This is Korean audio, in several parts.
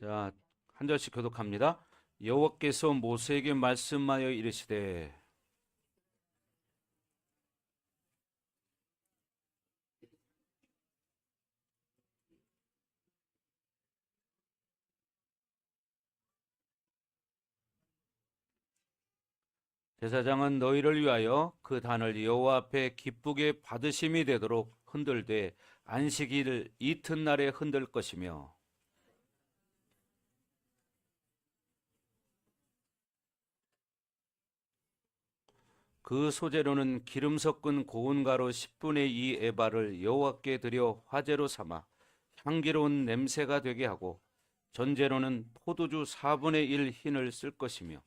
자, 한 절씩 교독합니다. 여호와께서 모세에게 말씀하여 이르시되 제사장은 너희를 위하여 그 단을 여호와 앞에 기쁘게 받으심이 되도록 흔들되 안식일 이튿날에 흔들 것이며 그 소재로는 기름 섞은 고운 가루 10분의 2 에바를 여호와께 드려 화제로 삼아 향기로운 냄새가 되게 하고 전제로는 포도주 4분의 1 흰을 쓸 것이며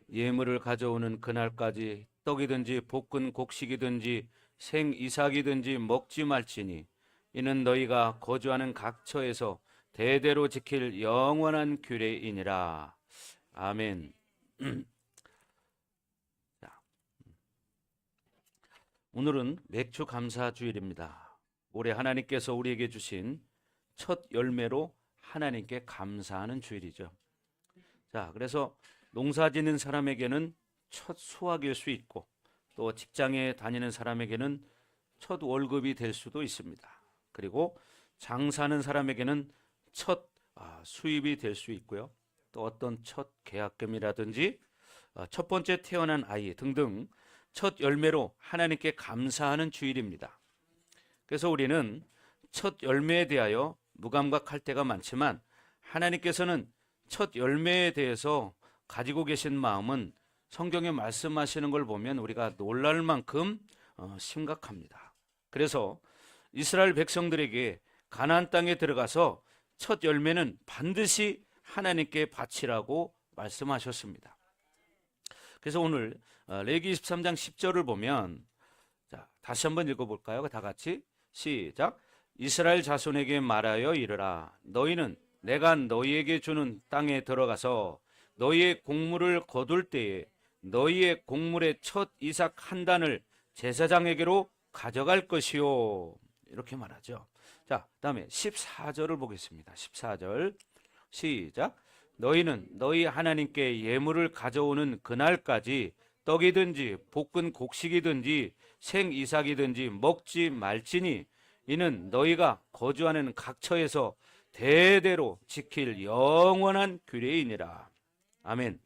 예물을 가져오는 그날까지 떡이든지 볶은 곡식이든지 생이삭이든지 먹지 말지니 이는 너희가 거주하는 각 처에서 대대로 지킬 영원한 규례이니라. 아멘. 오늘은 맥주 감사 주일입니다. 올해 하나님께서 우리에게 주신 첫 열매로 하나님께 감사하는 주일이죠. 자, 그래서 농사 짓는 사람에게는 첫 수확일 수 있고 또 직장에 다니는 사람에게는 첫 월급이 될 수도 있습니다. 그리고 장사하는 사람에게는 첫 수입이 될 수 있고요. 또 어떤 첫 계약금이라든지 첫 번째 태어난 아이 등등 첫 열매로 하나님께 감사하는 주일입니다. 그래서 우리는 첫 열매에 대하여 무감각할 때가 많지만 하나님께서는 첫 열매에 대해서 가지고 계신 마음은 성경에 말씀하시는 걸 보면 우리가 놀랄 만큼 심각합니다. 그래서 이스라엘 백성들에게 가나안 땅에 들어가서 첫 열매는 반드시 하나님께 바치라고 말씀하셨습니다. 그래서 오늘 레위기 23장 10절을 보면 자, 다시 한번 읽어볼까요? 다 같이 시작. 이스라엘 자손에게 말하여 이르라. 너희는 내가 너희에게 주는 땅에 들어가서 너희의 곡물을 거둘 때에 너희의 곡물의 첫 이삭 한 단을 제사장에게로 가져갈 것이요. 이렇게 말하죠. 자, 다음에 14절을 보겠습니다. 14절 시작. 너희는 너희 하나님께 예물을 가져오는 그날까지 떡이든지 볶은 곡식이든지 생이삭이든지 먹지 말지니 이는 너희가 거주하는 각 처에서 대대로 지킬 영원한 규례이니라. 아멘.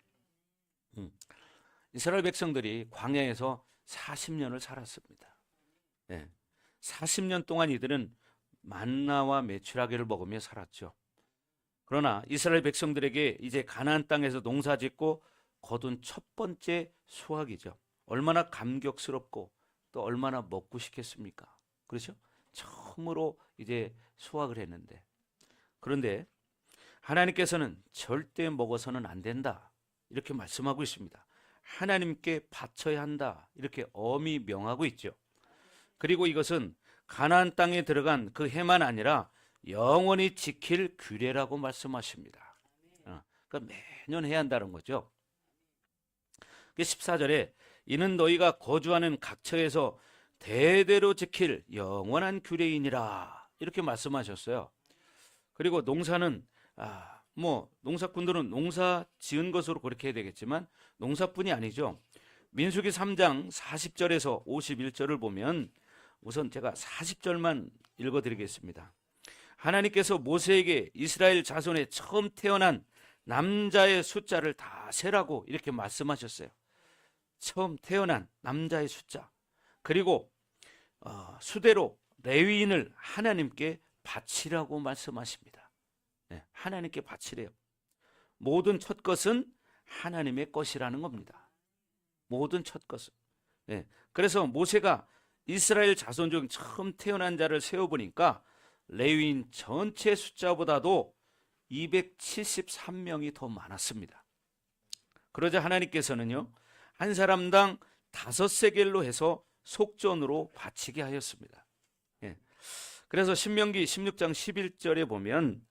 이스라엘 백성들이 광야에서 40년을 살았습니다. 네. 40년 동안 이들은 만나와 메추라기를 먹으며 살았죠. 그러나 이스라엘 백성들에게 이제 가나안 땅에서 농사짓고 거둔 첫 번째 수확이죠. 얼마나 감격스럽고 또 얼마나 먹고 싶겠습니까? 그렇죠? 처음으로 이제 수확을 했는데 그런데 하나님께서는 절대 먹어서는 안 된다 이렇게 말씀하고 있습니다. 하나님께 바쳐야 한다 이렇게 엄히 명하고 있죠. 그리고 이것은 가나안 땅에 들어간 그 해만 아니라 영원히 지킬 규례라고 말씀하십니다. 그러니까 매년 해야 한다는 거죠. 14절에 이는 너희가 거주하는 각 처에서 대대로 지킬 영원한 규례이니라 이렇게 말씀하셨어요. 그리고 농사는 농사꾼들은 농사 지은 것으로 그렇게 해야 되겠지만 농사뿐이 아니죠. 민수기 3장 40절에서 51절을 보면 우선 제가 40절만 읽어드리겠습니다. 하나님께서 모세에게 이스라엘 자손의 처음 태어난 남자의 숫자를 다 세라고 이렇게 말씀하셨어요. 처음 태어난 남자의 숫자. 그리고 수대로 레위인을 하나님께 바치라고 말씀하십니다. 네, 하나님께 바치래요. 모든 첫 것은 하나님의 것이라는 겁니다. 모든 첫 것은. 네, 그래서 모세가 이스라엘 자손 중 처음 태어난 자를 세어보니까 레위인 전체 숫자보다도 273명이 더 많았습니다. 그러자 하나님께서는요, 한 사람당 5세겔로 해서 속전으로 바치게 하였습니다. 예. 그래서 신명기 16장 11절에 보면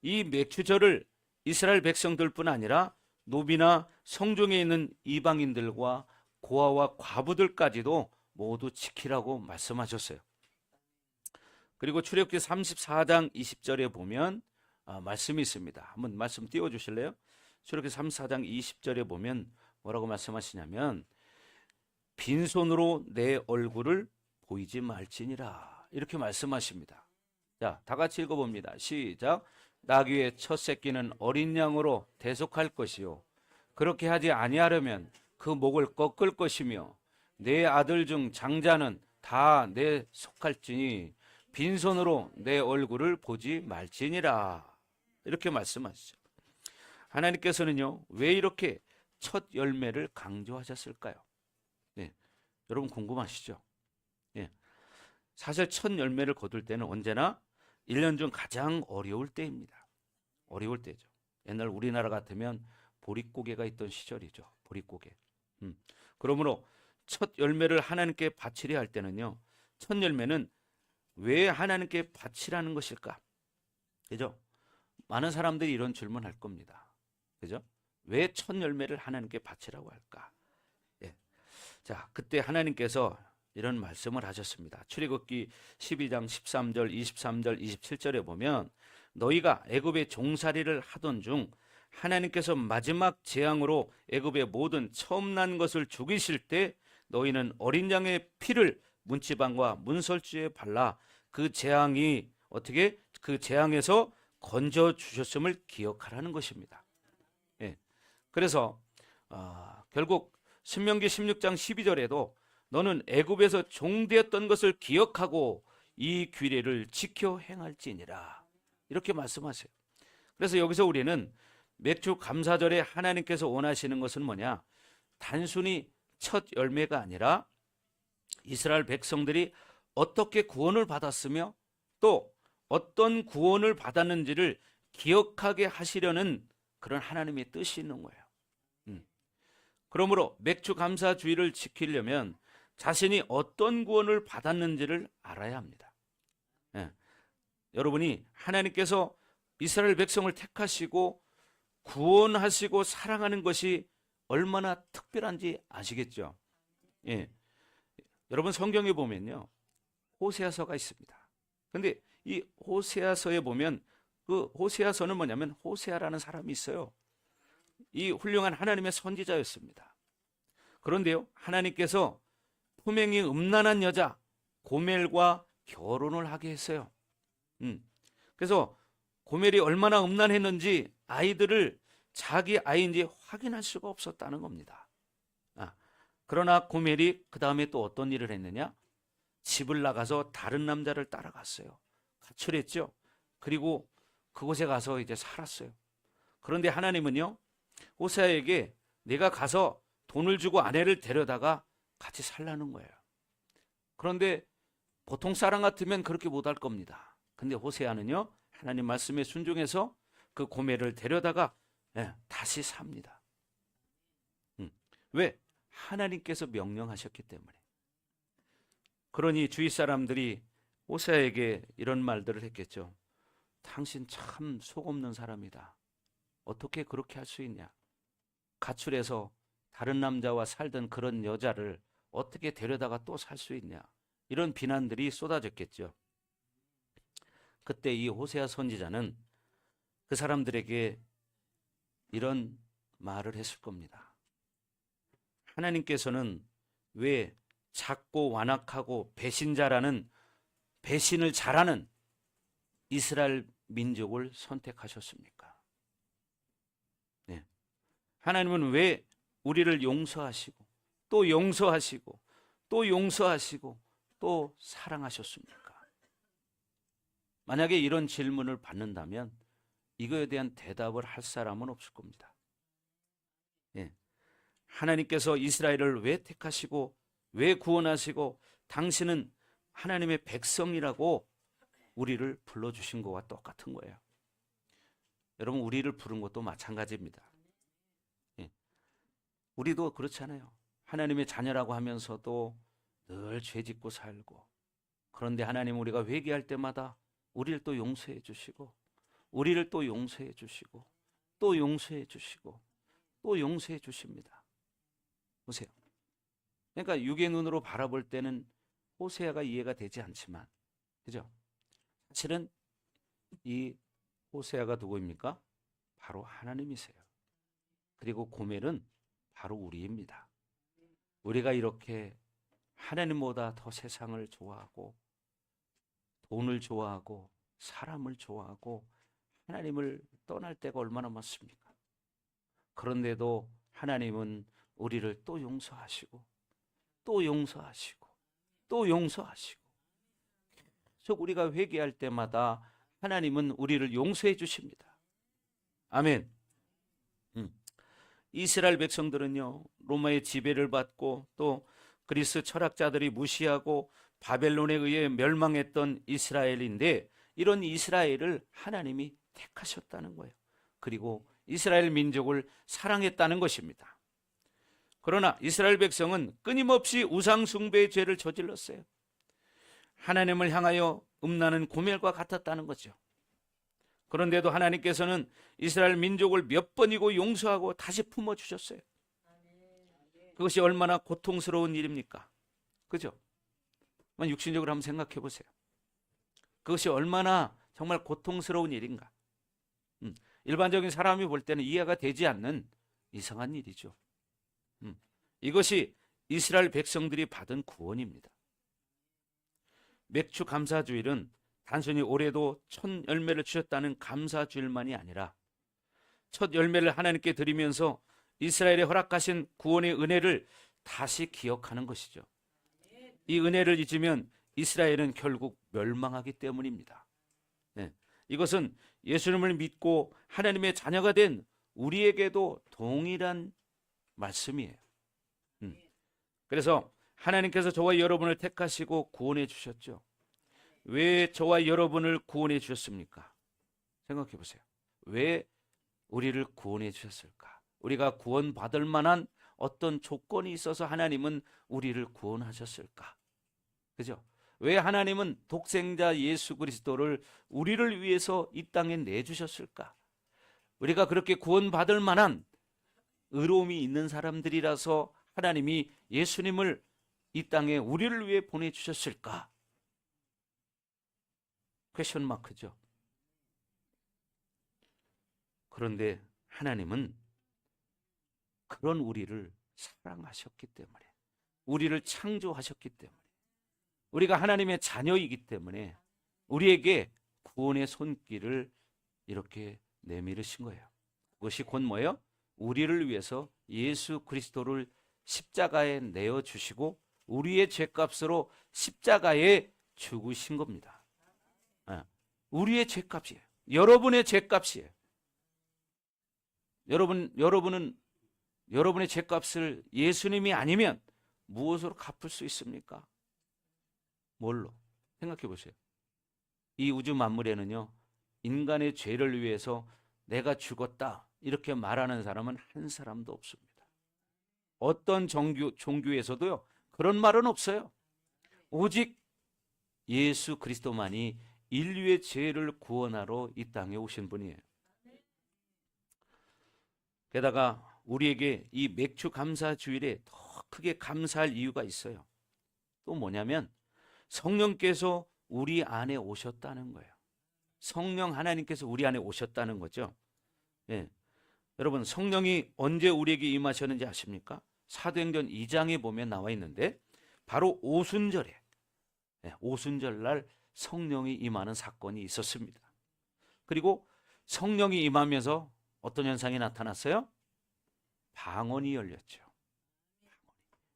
이 맥주절을 이스라엘 백성들뿐 아니라 노비나 성중에 있는 이방인들과 고아와 과부들까지도 모두 지키라고 말씀하셨어요. 그리고 출애굽기 34장 20절에 보면 말씀이 있습니다. 한번 말씀 띄워주실래요? 출애굽기 34장 20절에 보면 뭐라고 말씀하시냐면 빈손으로 내 얼굴을 보이지 말지니라 이렇게 말씀하십니다. 자, 다 같이 읽어봅니다. 시작. 나귀의 첫 새끼는 어린 양으로 대속할 것이요 그렇게 하지 아니하려면 그 목을 꺾을 것이며 내 아들 중 장자는 다 내 속할지니 빈손으로 내 얼굴을 보지 말지니라 이렇게 말씀하시죠. 하나님께서는요 왜 이렇게 첫 열매를 강조하셨을까요? 네, 여러분 궁금하시죠? 네, 사실 첫 열매를 거둘 때는 언제나 1년 중 가장 어려울 때입니다. 어려울 때죠. 옛날 우리나라 같으면 보릿고개가 있던 시절이죠. 보릿고개. 그러므로 첫 열매를 하나님께 바치려 할 때는요. 첫 열매는 왜 하나님께 바치라는 것일까? 그죠? 많은 사람들이 이런 질문 할 겁니다. 그죠? 왜 첫 열매를 하나님께 바치라고 할까? 예. 자, 그때 하나님께서 이런 말씀을 하셨습니다. 출애굽기 12장 13절, 23절, 27절에 보면 너희가 애굽의 종살이를 하던 중 하나님께서 마지막 재앙으로 애굽의 모든 처음 난 것을 죽이실 때 너희는 어린 양의 피를 문지방과 문설주에 발라 그 재앙이 어떻게 그 재앙에서 건져 주셨음을 기억하라는 것입니다. 예. 그래서 결국 신명기 16장 12절에도 너는 애굽에서 종되었던 것을 기억하고 이 규례를 지켜 행할지니라 이렇게 말씀하세요. 그래서 여기서 우리는 맥주 감사절에 하나님께서 원하시는 것은 뭐냐? 단순히 첫 열매가 아니라 이스라엘 백성들이 어떻게 구원을 받았으며 또 어떤 구원을 받았는지를 기억하게 하시려는 그런 하나님의 뜻이 있는 거예요. 그러므로 맥주 감사주의를 지키려면 자신이 어떤 구원을 받았는지를 알아야 합니다. 예. 여러분이 하나님께서 이스라엘 백성을 택하시고 구원하시고 사랑하는 것이 얼마나 특별한지 아시겠죠? 예. 여러분 성경에 보면요. 호세아서가 있습니다. 그런데 이 호세아서에 보면 그 호세아서는 뭐냐면 호세아라는 사람이 있어요. 이 훌륭한 하나님의 선지자였습니다. 그런데요. 하나님께서 품행이 음란한 여자 고멜과 결혼을 하게 했어요. 그래서 고멜이 얼마나 음란했는지 아이들을 자기 아이인지 확인할 수가 없었다는 겁니다. 그러나 고멜이 그 다음에 또 어떤 일을 했느냐? 집을 나가서 다른 남자를 따라갔어요. 가출했죠. 그리고 그곳에 가서 이제 살았어요. 그런데 하나님은요, 호세아에게 내가 가서 돈을 주고 아내를 데려다가 같이 살라는 거예요. 그런데 보통 사람 같으면 그렇게 못할 겁니다. 근데 호세아는요, 하나님 말씀에 순종해서 그 고멜을 데려다가 다시 삽니다. 왜? 하나님께서 명령하셨기 때문에. 그러니 주위 사람들이 호세아에게 이런 말들을 했겠죠. 당신 참 속 없는 사람이다. 어떻게 그렇게 할 수 있냐? 가출해서 다른 남자와 살던 그런 여자를 어떻게 데려다가 또 살 수 있냐? 이런 비난들이 쏟아졌겠죠. 그때 이 호세아 선지자는 그 사람들에게 이런 말을 했을 겁니다. 하나님께서는 왜 작고 완악하고 배신자라는 배신을 잘하는 이스라엘 민족을 선택하셨습니까? 네. 하나님은 왜 우리를 용서하시고 또 용서하시고 또 용서하시고 또 사랑하셨습니까? 만약에 이런 질문을 받는다면 이거에 대한 대답을 할 사람은 없을 겁니다. 예. 하나님께서 이스라엘을 왜 택하시고 왜 구원하시고 당신은 하나님의 백성이라고 우리를 불러주신 것과 똑같은 거예요. 여러분 우리를 부른 것도 마찬가지입니다. 예. 우리도 그렇잖아요. 하나님의 자녀라고 하면서도 늘 죄짓고 살고 그런데 하나님 우리가 회개할 때마다 우리를 또 용서해 주시고 우리를 또 용서해 주시고 또 용서해 주시고 또 용서해 주십니다. 보세요. 그러니까 육의 눈으로 바라볼 때는 호세아가 이해가 되지 않지만 그죠? 사실은 이 호세아가 누구입니까? 바로 하나님이세요. 그리고 고멜은 바로 우리입니다. 우리가 이렇게 하나님보다 더 세상을 좋아하고 돈을 좋아하고 사람을 좋아하고 하나님을 떠날 때가 얼마나 많습니까? 그런데도 하나님은 우리를 또 용서하시고 또 용서하시고 또 용서하시고 계속 우리가 회개할 때마다 하나님은 우리를 용서해 주십니다. 아멘. 이스라엘 백성들은요, 로마의 지배를 받고 또 그리스 철학자들이 무시하고 바벨론에 의해 멸망했던 이스라엘인데, 이런 이스라엘을 하나님이 택하셨다는 거예요. 그리고 이스라엘 민족을 사랑했다는 것입니다. 그러나 이스라엘 백성은 끊임없이 우상 숭배의 죄를 저질렀어요. 하나님을 향하여 음란한 고멜과 같았다는 거죠. 그런데도 하나님께서는 이스라엘 민족을 몇 번이고 용서하고 다시 품어주셨어요. 그것이 얼마나 고통스러운 일입니까? 그죠? 육신적으로 한번 생각해 보세요. 그것이 얼마나 정말 고통스러운 일인가? 일반적인 사람이 볼 때는 이해가 되지 않는 이상한 일이죠. 이것이 이스라엘 백성들이 받은 구원입니다. 맥주 감사주일은 단순히 올해도 첫 열매를 주셨다는 감사주일만이 아니라 첫 열매를 하나님께 드리면서 이스라엘에 허락하신 구원의 은혜를 다시 기억하는 것이죠. 이 은혜를 잊으면 이스라엘은 결국 멸망하기 때문입니다. 네. 이것은 예수님을 믿고 하나님의 자녀가 된 우리에게도 동일한 말씀이에요. 그래서 하나님께서 저와 여러분을 택하시고 구원해 주셨죠. 왜 저와 여러분을 구원해 주셨습니까? 생각해 보세요. 왜 우리를 구원해 주셨을까? 우리가 구원받을 만한 어떤 조건이 있어서 하나님은 우리를 구원하셨을까? 그죠? 왜 하나님은 독생자 예수 그리스도를 우리를 위해서 이 땅에 내주셨을까? 우리가 그렇게 구원받을 만한 의로움이 있는 사람들이라서 하나님이 예수님을 이 땅에 우리를 위해 보내주셨을까? 퀘션 마크죠. 그런데 하나님은 그런 우리를 사랑하셨기 때문에, 우리를 창조하셨기 때문에, 우리가 하나님의 자녀이기 때문에 우리에게 구원의 손길을 이렇게 내밀으신 거예요. 그것이 곧 뭐예요? 우리를 위해서 예수 그리스도를 십자가에 내어주시고 우리의 죄값으로 십자가에 죽으신 겁니다. 우리의 죄값이에요. 여러분의 죄값이에요. 여러분은 여러분의 죄값을 예수님이 아니면 무엇으로 갚을 수 있습니까? 뭘로? 생각해 보세요. 이 우주 만물에는요, 인간의 죄를 위해서 내가 죽었다 이렇게 말하는 사람은 한 사람도 없습니다. 어떤 종교에서도요, 그런 말은 없어요. 오직 예수 그리스도만이 인류의 죄를 구원하러 이 땅에 오신 분이에요. 게다가 우리에게 이 맥주 감사 주일에 더 크게 감사할 이유가 있어요. 또 뭐냐면 성령께서 우리 안에 오셨다는 거예요. 성령 하나님께서 우리 안에 오셨다는 거죠. 예. 여러분, 성령이 언제 우리에게 임하셨는지 아십니까? 사도행전 2장에 보면 나와 있는데 바로 오순절에, 오순절날 성령이 임하는 사건이 있었습니다. 그리고 성령이 임하면서 어떤 현상이 나타났어요? 방언이 열렸죠.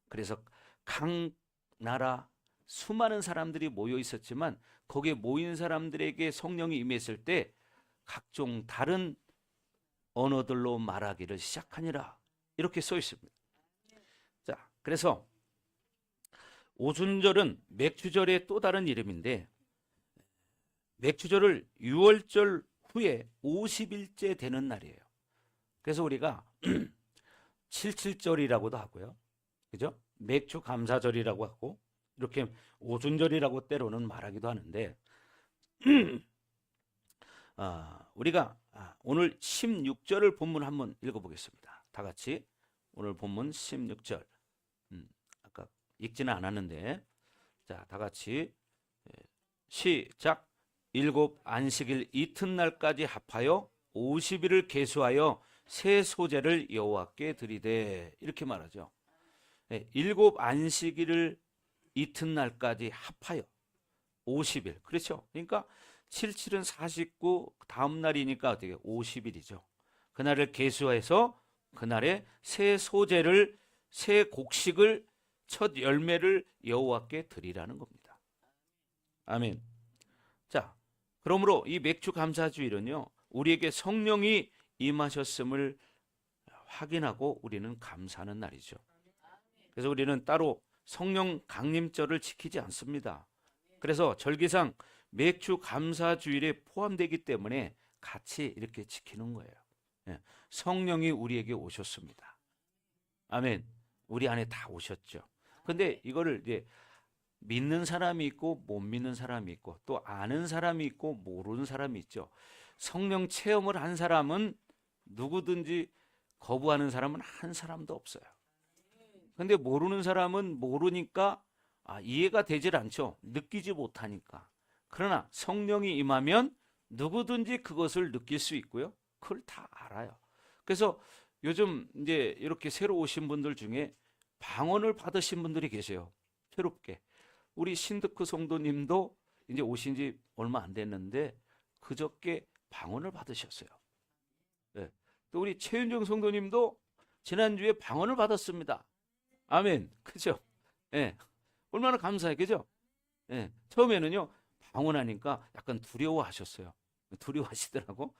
그래서 각 나라 수많은 사람들이 모여 있었지만 거기에 모인 사람들에게 성령이 임했을 때 각종 다른 언어들로 말하기를 시작하니라, 이렇게 써 있습니다. 자, 그래서 오순절은 맥주절의 또 다른 이름인데, 맥주절을 6월절 후에 50일째 되는 날이에요. 그래서 우리가 77절이라고도 하고요. 그죠? 맥주 감사절이라고 하고 이렇게 오순절이라고 때로는 말하기도 하는데 우리가 오늘 16절을 본문 한번 읽어보겠습니다. 다 같이 오늘 본문 16절. 아까 읽지는 않았는데, 자, 다 같이 시작. 일곱 안식일 이튿날까지 합하여 50일을 계수하여 새 소재를 여호와께 드리되 이렇게 말하죠. 일곱 안식일을 이튿날까지 합하여 50일. 그렇죠? 그러니까 77은 49, 다음 날이니까 어떻게 50일이죠. 그날을 계수해서 그날에 새 소재를, 새 곡식을, 첫 열매를 여호와께 드리라는 겁니다. 아멘. 자, 그러므로 이 맥주 감사주일은요, 우리에게 성령이 임하셨음을 확인하고 우리는 감사하는 날이죠. 그래서 우리는 따로 성령 강림절을 지키지 않습니다. 그래서 절기상 맥주 감사주일에 포함되기 때문에 같이 이렇게 지키는 거예요. 성령이 우리에게 오셨습니다. 아멘. 우리 안에 다 오셨죠. 근데 이거를 이제 믿는 사람이 있고 못 믿는 사람이 있고 또 아는 사람이 있고 모르는 사람이 있죠. 성령 체험을 한 사람은 누구든지 거부하는 사람은 한 사람도 없어요. 근데 모르는 사람은 모르니까 이해가 되질 않죠. 느끼지 못하니까. 그러나 성령이 임하면 누구든지 그것을 느낄 수 있고요. 그걸 다 알아요. 그래서 요즘 이제 이렇게 새로 오신 분들 중에 방언을 받으신 분들이 계세요. 새롭게. 우리 신드크 성도님도 이제 오신 지 얼마 안 됐는데 그저께 방언을 받으셨어요. 네. 또 우리 최윤정 성도님도 지난주에 방언을 받았습니다. 아멘. 그죠? 네. 얼마나 감사해. 그죠? 네. 처음에는요, 방언하니까 약간 두려워하셨어요. 두려워하시더라고.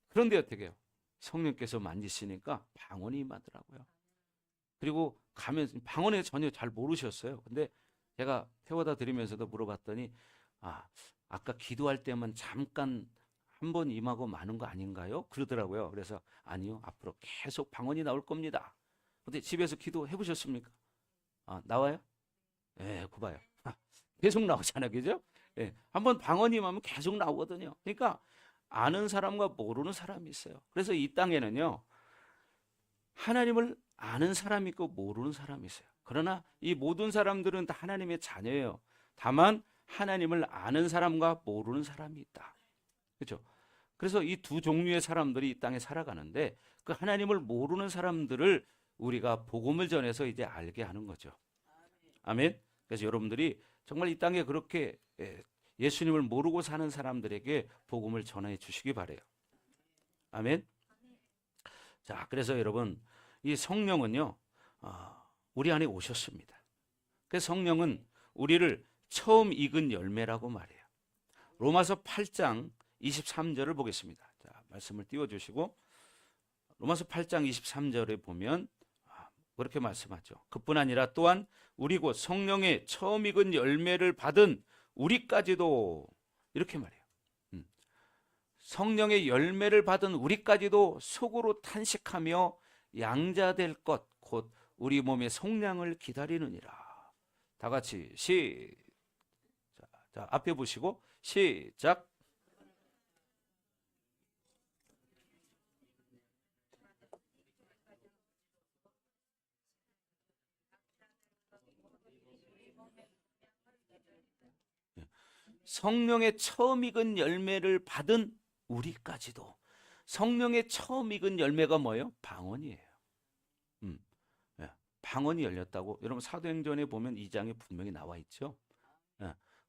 그런데 어떻게 해요? 성령께서 만지시니까 방언이 임하더라고요. 그리고 가면 방언에 전혀 잘 모르셨어요. 근데 제가 태워다 드리면서도 물어봤더니 아까 기도할 때만 잠깐 한 번 임하고 마는 거 아닌가요? 그러더라고요. 그래서 아니요. 앞으로 계속 방언이 나올 겁니다. 근데 집에서 기도해 보셨습니까? 나와요? 예, 그봐요. 계속 나오잖아요. 그죠? 예, 한번 방언이 임하면 계속 나오거든요. 그러니까 아는 사람과 모르는 사람이 있어요. 그래서 이 땅에는요, 하나님을 아는 사람이 있고 모르는 사람이 있어요. 그러나 이 모든 사람들은 다 하나님의 자녀예요. 다만 하나님을 아는 사람과 모르는 사람이 있다. 그렇죠? 그래서 이 두 종류의 사람들이 이 땅에 살아가는데 그 하나님을 모르는 사람들을 우리가 복음을 전해서 이제 알게 하는 거죠. 아멘. 그래서 여러분들이 정말 이 땅에 그렇게 예수님을 모르고 사는 사람들에게 복음을 전해 주시기 바래요. 아멘. 자, 그래서 여러분 이 성령은요, 우리 안에 오셨습니다. 그래서 성령은 우리를 처음 익은 열매라고 말해요. 로마서 8장 23절을 보겠습니다. 자, 말씀을 띄워주시고 로마서 8장 23절에 보면 그렇게 말씀하죠. 그뿐 아니라 또한 우리 곧 성령의 처음 익은 열매를 받은 우리까지도 이렇게 말해요. 성령의 열매를 받은 우리까지도 속으로 탄식하며 양자될 것 곧 우리 몸의 속량을 기다리느니라. 다 같이 자, 앞에 보시고 시작. 성령의 처음 익은 열매를 받은 우리까지도. 성령의 처음 익은 열매가 뭐예요? 방언이에요. 방언이 열렸다고. 여러분 사도행전에 보면 2장에 분명히 나와 있죠.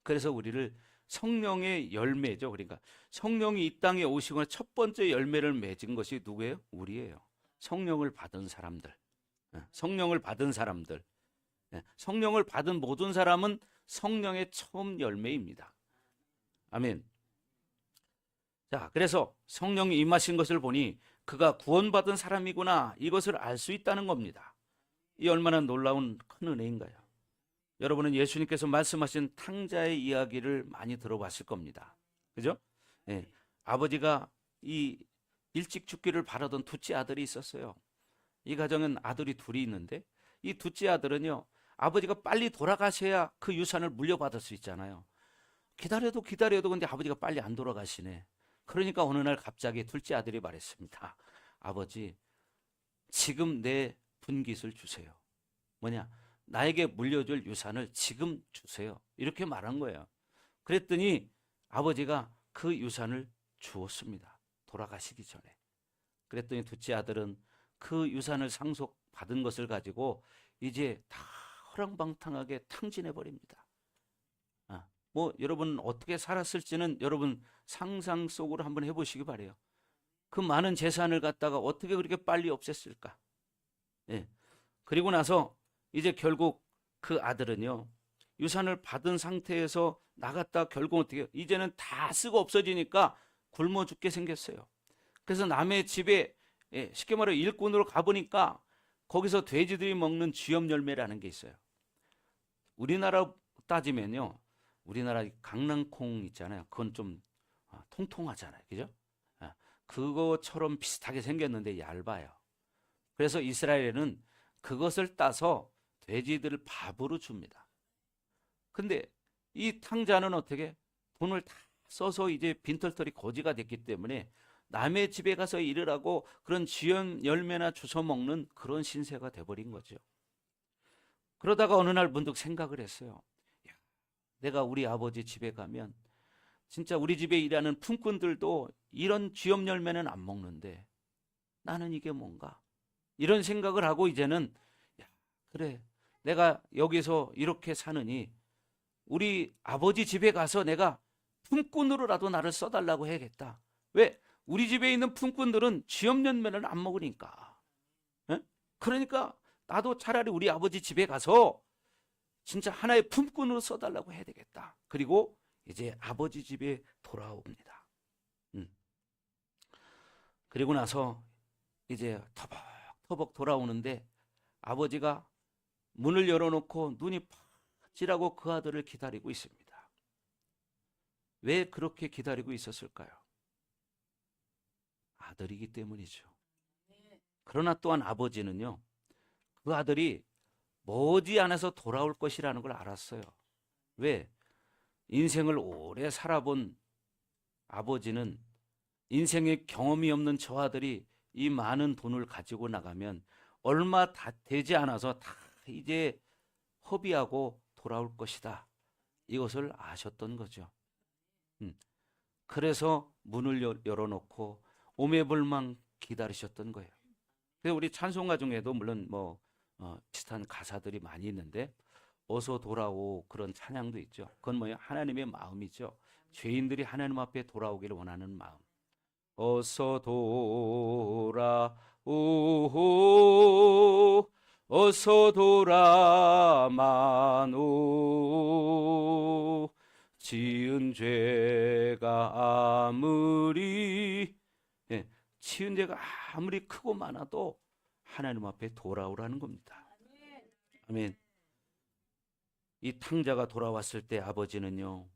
그래서 우리를 성령의 열매죠. 그러니까 성령이 이 땅에 오시거나 첫 번째 열매를 맺은 것이 누구예요? 우리예요. 성령을 받은 사람들. 성령을 받은 사람들. 성령을 받은 모든 사람은 성령의 처음 열매입니다. 아멘. 자, 그래서 성령이 임하신 것을 보니 그가 구원받은 사람이구나, 이것을 알 수 있다는 겁니다. 이 얼마나 놀라운 큰 은혜인가요? 여러분은 예수님께서 말씀하신 탕자의 이야기를 많이 들어봤을 겁니다. 그죠? 네. 아버지가 이 일찍 죽기를 바라던 둘째 아들이 있었어요. 이 가정은 아들이 둘이 있는데 이 둘째 아들은요, 아버지가 빨리 돌아가셔야 그 유산을 물려받을 수 있잖아요. 기다려도 근데 아버지가 빨리 안 돌아가시네. 그러니까 어느 날 갑자기 둘째 아들이 말했습니다. 아버지, 지금 내 분깃을 주세요. 뭐냐? 나에게 물려줄 유산을 지금 주세요. 이렇게 말한 거예요. 그랬더니 아버지가 그 유산을 주었습니다. 돌아가시기 전에. 그랬더니 둘째 아들은 그 유산을 상속받은 것을 가지고 이제 다 허랑방탕하게 탕진해 버립니다. 뭐 여러분 어떻게 살았을지는 여러분 상상 속으로 한번 해보시기 바래요. 그 많은 재산을 갖다가 어떻게 그렇게 빨리 없앴을까? 예. 그리고 나서 이제 결국 그 아들은요, 유산을 받은 상태에서 나갔다 결국 어떻게 이제는 다 쓰고 없어지니까 굶어 죽게 생겼어요. 그래서 남의 집에 쉽게 말해 일꾼으로 가보니까 거기서 돼지들이 먹는 쥐염 열매라는 게 있어요. 우리나라 따지면요, 우리나라 강낭콩 있잖아요. 그건 좀 통통하잖아요. 그죠? 그거처럼 비슷하게 생겼는데 얇아요. 그래서 이스라엘에는 그것을 따서 돼지들을 밥으로 줍니다. 근데 이 탕자는 어떻게 돈을 다 써서 이제 빈털터리 거지가 됐기 때문에 남의 집에 가서 일을 하고 그런 쥐염 열매나 주워 먹는 그런 신세가 돼버린 거죠. 그러다가 어느 날 문득 생각을 했어요. 내가 우리 아버지 집에 가면 진짜 우리 집에 일하는 품꾼들도 이런 쥐염 열매는 안 먹는데 나는 이게 뭔가 이런 생각을 하고 이제는 그래 내가 여기서 이렇게 사느니 우리 아버지 집에 가서 내가 품꾼으로라도 나를 써달라고 해야겠다. 왜? 우리 집에 있는 품꾼들은 쥐염 열매를 안 먹으니까. 에? 그러니까 나도 차라리 우리 아버지 집에 가서 진짜 하나의 품꾼으로 써달라고 해야 되겠다. 그리고 이제 아버지 집에 돌아옵니다. 그리고 나서 이제 터벅터벅 돌아오는데 아버지가 문을 열어놓고 눈이 팍질하고 그 아들을 기다리고 있습니다. 왜 그렇게 기다리고 있었을까요? 아들이기 때문이죠. 그러나 또한 아버지는요, 그 아들이 머지않아서 돌아올 것이라는 걸 알았어요. 왜? 인생을 오래 살아본 아버지는 인생에 경험이 없는 저 아들이 이 많은 돈을 가지고 나가면 얼마 다 되지 않아서 다 이제 허비하고 돌아올 것이다. 이것을 아셨던 거죠. 그래서 문을 열어놓고 오매불망 기다리셨던 거예요. 그래서 우리 찬송가 중에도 물론 뭐 비슷한 가사들이 많이 있는데 어서 돌아오 그런 찬양도 있죠. 그건 뭐예요? 하나님의 마음이죠. 죄인들이 하나님 앞에 돌아오기를 원하는 마음. 어서 돌아오 어서 돌아마노 지은 죄가 아무리 지은 죄가 아무리 크고 많아도 하나님 앞에 돌아오라는 겁니다. 아멘. 이 탕자가 돌아왔을 때 아버지는요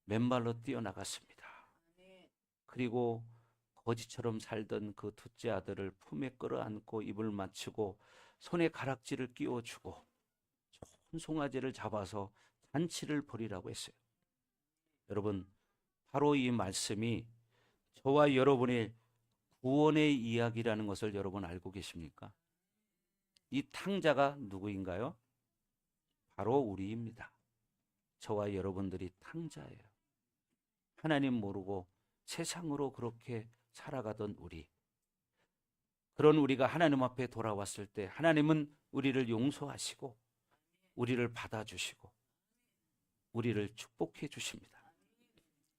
맨발로 뛰어나갔습니다. 그리고 거지처럼 살던 그 둘째 아들을 품에 끌어안고 입을 맞추고 손에 가락지를 끼워주고 좋은 송아지를 잡아서 잔치를 벌이라고 했어요. 여러분 바로 이 말씀이 저와 여러분의 구원의 이야기라는 것을 여러분 알고 계십니까? 이 탕자가 누구인가요? 바로 우리입니다. 저와 여러분들이 탕자예요. 하나님 모르고 세상으로 그렇게 살아가던 우리. 그런 우리가 하나님 앞에 돌아왔을 때 하나님은 우리를 용서하시고 우리를 받아주시고 우리를 축복해 주십니다.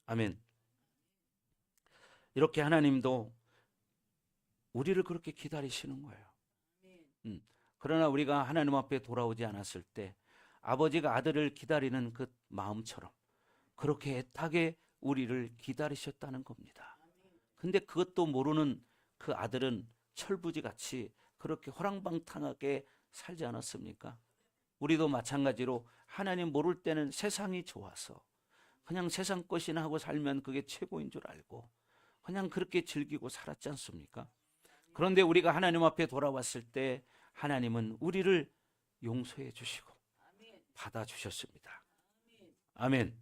아멘. 이렇게 하나님도 우리를 그렇게 기다리시는 거예요. 그러나 우리가 하나님 앞에 돌아오지 않았을 때 아버지가 아들을 기다리는 그 마음처럼 그렇게 애타게 우리를 기다리셨다는 겁니다. 근데 그것도 모르는 그 아들은 철부지같이 그렇게 호랑방탕하게 살지 않았습니까? 우리도 마찬가지로 하나님 모를 때는 세상이 좋아서 그냥 세상 것이나 하고 살면 그게 최고인 줄 알고 그냥 그렇게 즐기고 살았지 않습니까? 그런데 우리가 하나님 앞에 돌아왔을 때 하나님은 우리를 용서해 주시고 받아주셨습니다. 아멘.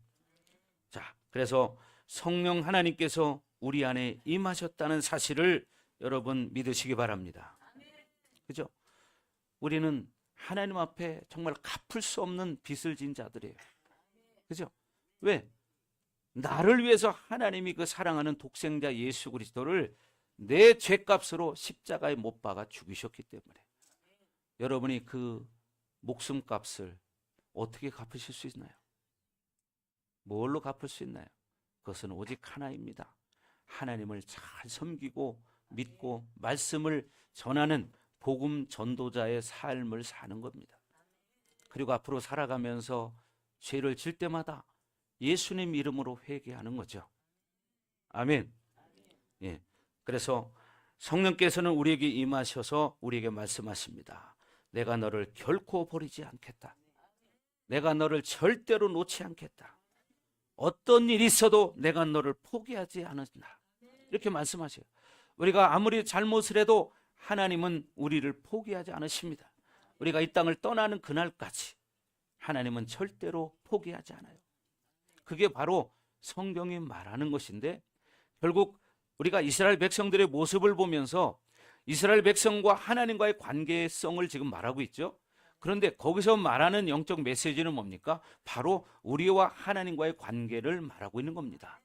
자, 그래서 성령 하나님께서 우리 안에 임하셨다는 사실을 여러분 믿으시기 바랍니다. 그죠? 우리는 하나님 앞에 정말 갚을 수 없는 빚을 진 자들이에요. 그죠? 왜? 나를 위해서 하나님이 그 사랑하는 독생자 예수 그리스도를 내 죄값으로 십자가에 못 박아 죽이셨기 때문에 여러분이 그 목숨값을 어떻게 갚으실 수 있나요? 뭘로 갚을 수 있나요? 그것은 오직 하나입니다. 하나님을 잘 섬기고 믿고 말씀을 전하는 복음 전도자의 삶을 사는 겁니다. 그리고 앞으로 살아가면서 죄를 질 때마다 예수님 이름으로 회개하는 거죠. 아멘. 예. 그래서 성령께서는 우리에게 임하셔서 우리에게 말씀하십니다. 내가 너를 결코 버리지 않겠다. 내가 너를 절대로 놓지 않겠다. 어떤 일이 있어도 내가 너를 포기하지 않는다. 이렇게 말씀하셔요. 우리가 아무리 잘못을 해도 하나님은 우리를 포기하지 않으십니다. 우리가 이 땅을 떠나는 그날까지 하나님은 절대로 포기하지 않아요. 그게 바로 성경이 말하는 것인데, 결국 우리가 이스라엘 백성들의 모습을 보면서 이스라엘 백성과 하나님과의 관계성을 지금 말하고 있죠. 그런데 거기서 말하는 영적 메시지는 뭡니까? 바로 우리와 하나님과의 관계를 말하고 있는 겁니다.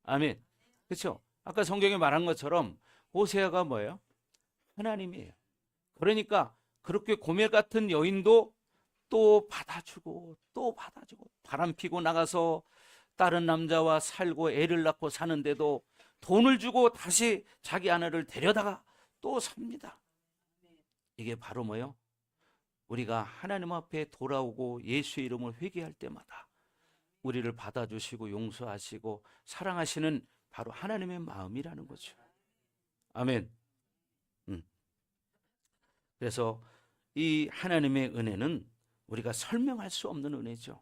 아멘. 그렇죠? 아까 성경에 말한 것처럼 호세아가 뭐예요? 하나님이에요. 그러니까 그렇게 고멜 같은 여인도 또 받아주고 또 받아주고, 바람 피고 나가서 다른 남자와 살고 애를 낳고 사는데도 돈을 주고 다시 자기 아내를 데려다가 또 삽니다. 이게 바로 뭐예요? 우리가 하나님 앞에 돌아오고 예수의 이름을 회개할 때마다 우리를 받아주시고 용서하시고 사랑하시는 바로 하나님의 마음이라는 거죠. 아멘. 그래서 이 하나님의 은혜는 우리가 설명할 수 없는 은혜죠.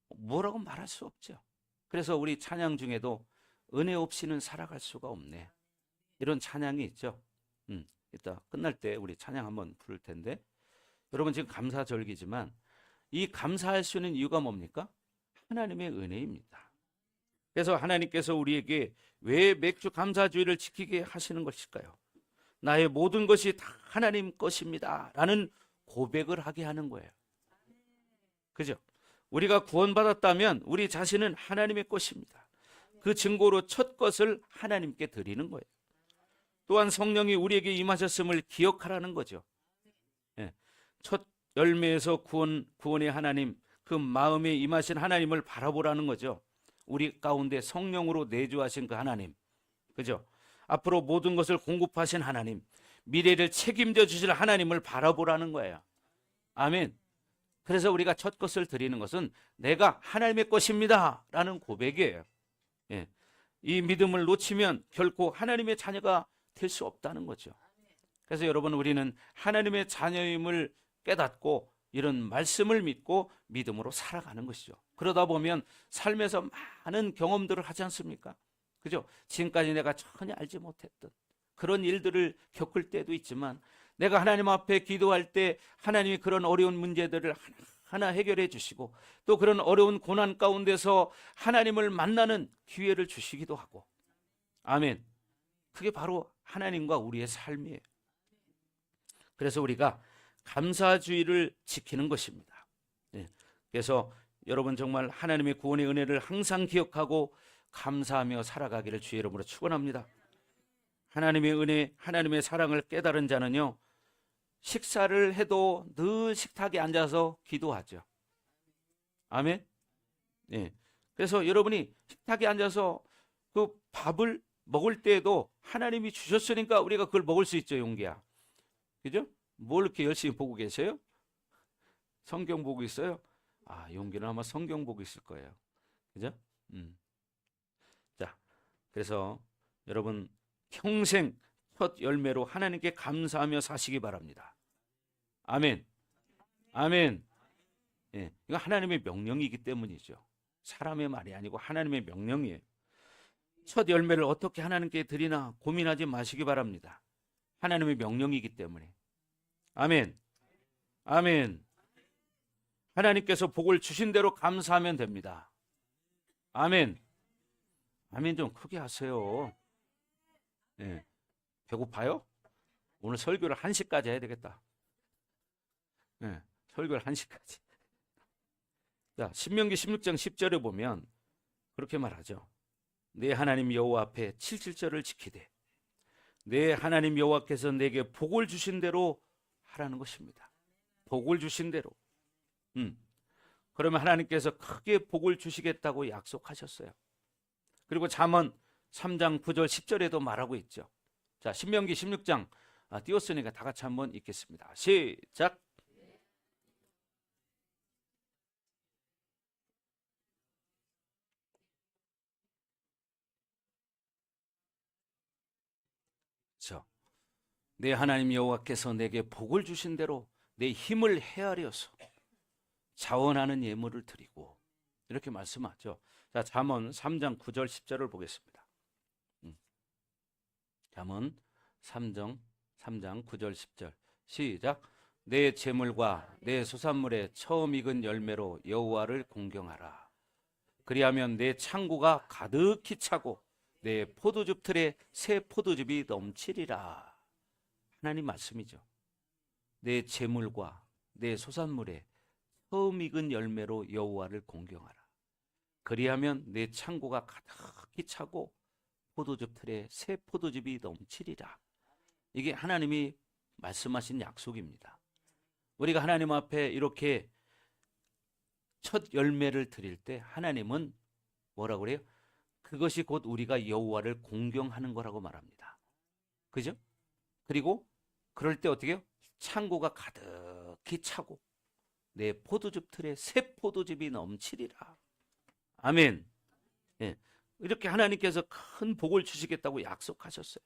뭐라고 말할 수 없죠. 그래서 우리 찬양 중에도 은혜 없이는 살아갈 수가 없네, 이런 찬양이 있죠. 이따 끝날 때 우리 찬양 한번 부를 텐데, 여러분 지금 감사절기지만 이 감사할 수 있는 이유가 뭡니까? 하나님의 은혜입니다. 그래서 하나님께서 우리에게 왜 맥주 감사주의를 지키게 하시는 것일까요? 나의 모든 것이 다 하나님 것입니다 라는 고백을 하게 하는 거예요. 그죠? 우리가 구원받았다면 우리 자신은 하나님의 것입니다. 그 증거로 첫 것을 하나님께 드리는 거예요. 또한 성령이 우리에게 임하셨음을 기억하라는 거죠. 예. 첫 열매에서 구원의 하나님, 그 마음에 임하신 하나님을 바라보라는 거죠. 우리 가운데 성령으로 내주하신 그 하나님, 그죠? 앞으로 모든 것을 공급하신 하나님, 미래를 책임져 주실 하나님을 바라보라는 거예요. 아멘. 그래서 우리가 첫 것을 드리는 것은 내가 하나님의 것입니다 라는 고백이에요. 예. 이 믿음을 놓치면 결코 하나님의 자녀가 될 수 없다는 거죠. 그래서 여러분, 우리는 하나님의 자녀임을 깨닫고 이런 말씀을 믿고 믿음으로 살아가는 것이죠. 그러다 보면 삶에서 많은 경험들을 하지 않습니까? 그죠? 지금까지 내가 전혀 알지 못했던 그런 일들을 겪을 때도 있지만, 내가 하나님 앞에 기도할 때 하나님이 그런 어려운 문제들을 하나하나 해결해 주시고, 또 그런 어려운 고난 가운데서 하나님을 만나는 기회를 주시기도 하고. 아멘. 그게 바로 하나님과 우리의 삶이에요. 그래서 우리가 감사주의를 지키는 것입니다. 네. 그래서 여러분 정말 하나님의 구원의 은혜를 항상 기억하고 감사하며 살아가기를 주의 이름으로 축원합니다. 하나님의 은혜, 하나님의 사랑을 깨달은 자는요, 식사를 해도 늘 식탁에 앉아서 기도하죠. 아멘. 네. 그래서 여러분이 식탁에 앉아서 그 밥을 먹을 때에도 하나님이 주셨으니까 우리가 그걸 먹을 수 있죠, 용기야. 그죠? 뭘 이렇게 열심히 보고 계세요? 성경 보고 있어요? 아, 용기는 아마 성경 보고 있을 거예요. 그죠? 자, 그래서 여러분 평생 첫 열매로 하나님께 감사하며 사시기 바랍니다. 아멘. 아멘. 예, 이거 하나님의 명령이기 때문이죠. 사람의 말이 아니고 하나님의 명령이에요. 첫 열매를 어떻게 하나님께 드리나 고민하지 마시기 바랍니다. 하나님의 명령이기 때문에. 아멘. 아멘. 하나님께서 복을 주신 대로 감사하면 됩니다. 아멘. 아멘 좀 크게 하세요. 네. 배고파요? 오늘 설교를 1시까지 해야 되겠다. 네. 설교를 1시까지. 자, 신명기 16장 10절에 보면 그렇게 말하죠. 내 하나님 여호와 앞에 77절을 지키되 내 하나님 여호와께서 내게 복을 주신 대로 하라는 것입니다. 복을 주신 대로. 그러면 하나님께서 크게 복을 주시겠다고 약속하셨어요. 그리고 잠언 3장 9절 10절에도 말하고 있죠. 자, 신명기 16장 띄웠으니까 다 같이 한번 읽겠습니다. 시작. 내 하나님 여호와께서 내게 복을 주신 대로 내 힘을 헤아려서 자원하는 예물을 드리고, 이렇게 말씀하죠. 자, 잠언 3장 9절 10절을 보겠습니다. 잠언 3장 9절 10절 시작. 내 재물과 내 소산물의 처음 익은 열매로 여호와를 공경하라. 그리하면 내 창고가 가득히 차고 내 포도즙 틀에 새 포도즙이 넘치리라. 하나님 말씀이죠. 내 재물과 내 소산물에 처음 익은 열매로 여호와를 공경하라. 그리하면 내 창고가 가득히 차고 포도즙 틀에 새 포도즙이 넘치리라. 이게 하나님이 말씀하신 약속입니다. 우리가 하나님 앞에 이렇게 첫 열매를 드릴 때 하나님은 뭐라고 그래요? 그것이 곧 우리가 여호와를 공경하는 거라고 말합니다. 그죠? 그리고 그럴 때 어떻게 해요? 창고가 가득히 차고 내 포도즙 틀에 새 포도즙이 넘치리라. 아멘. 예. 이렇게 하나님께서 큰 복을 주시겠다고 약속하셨어요.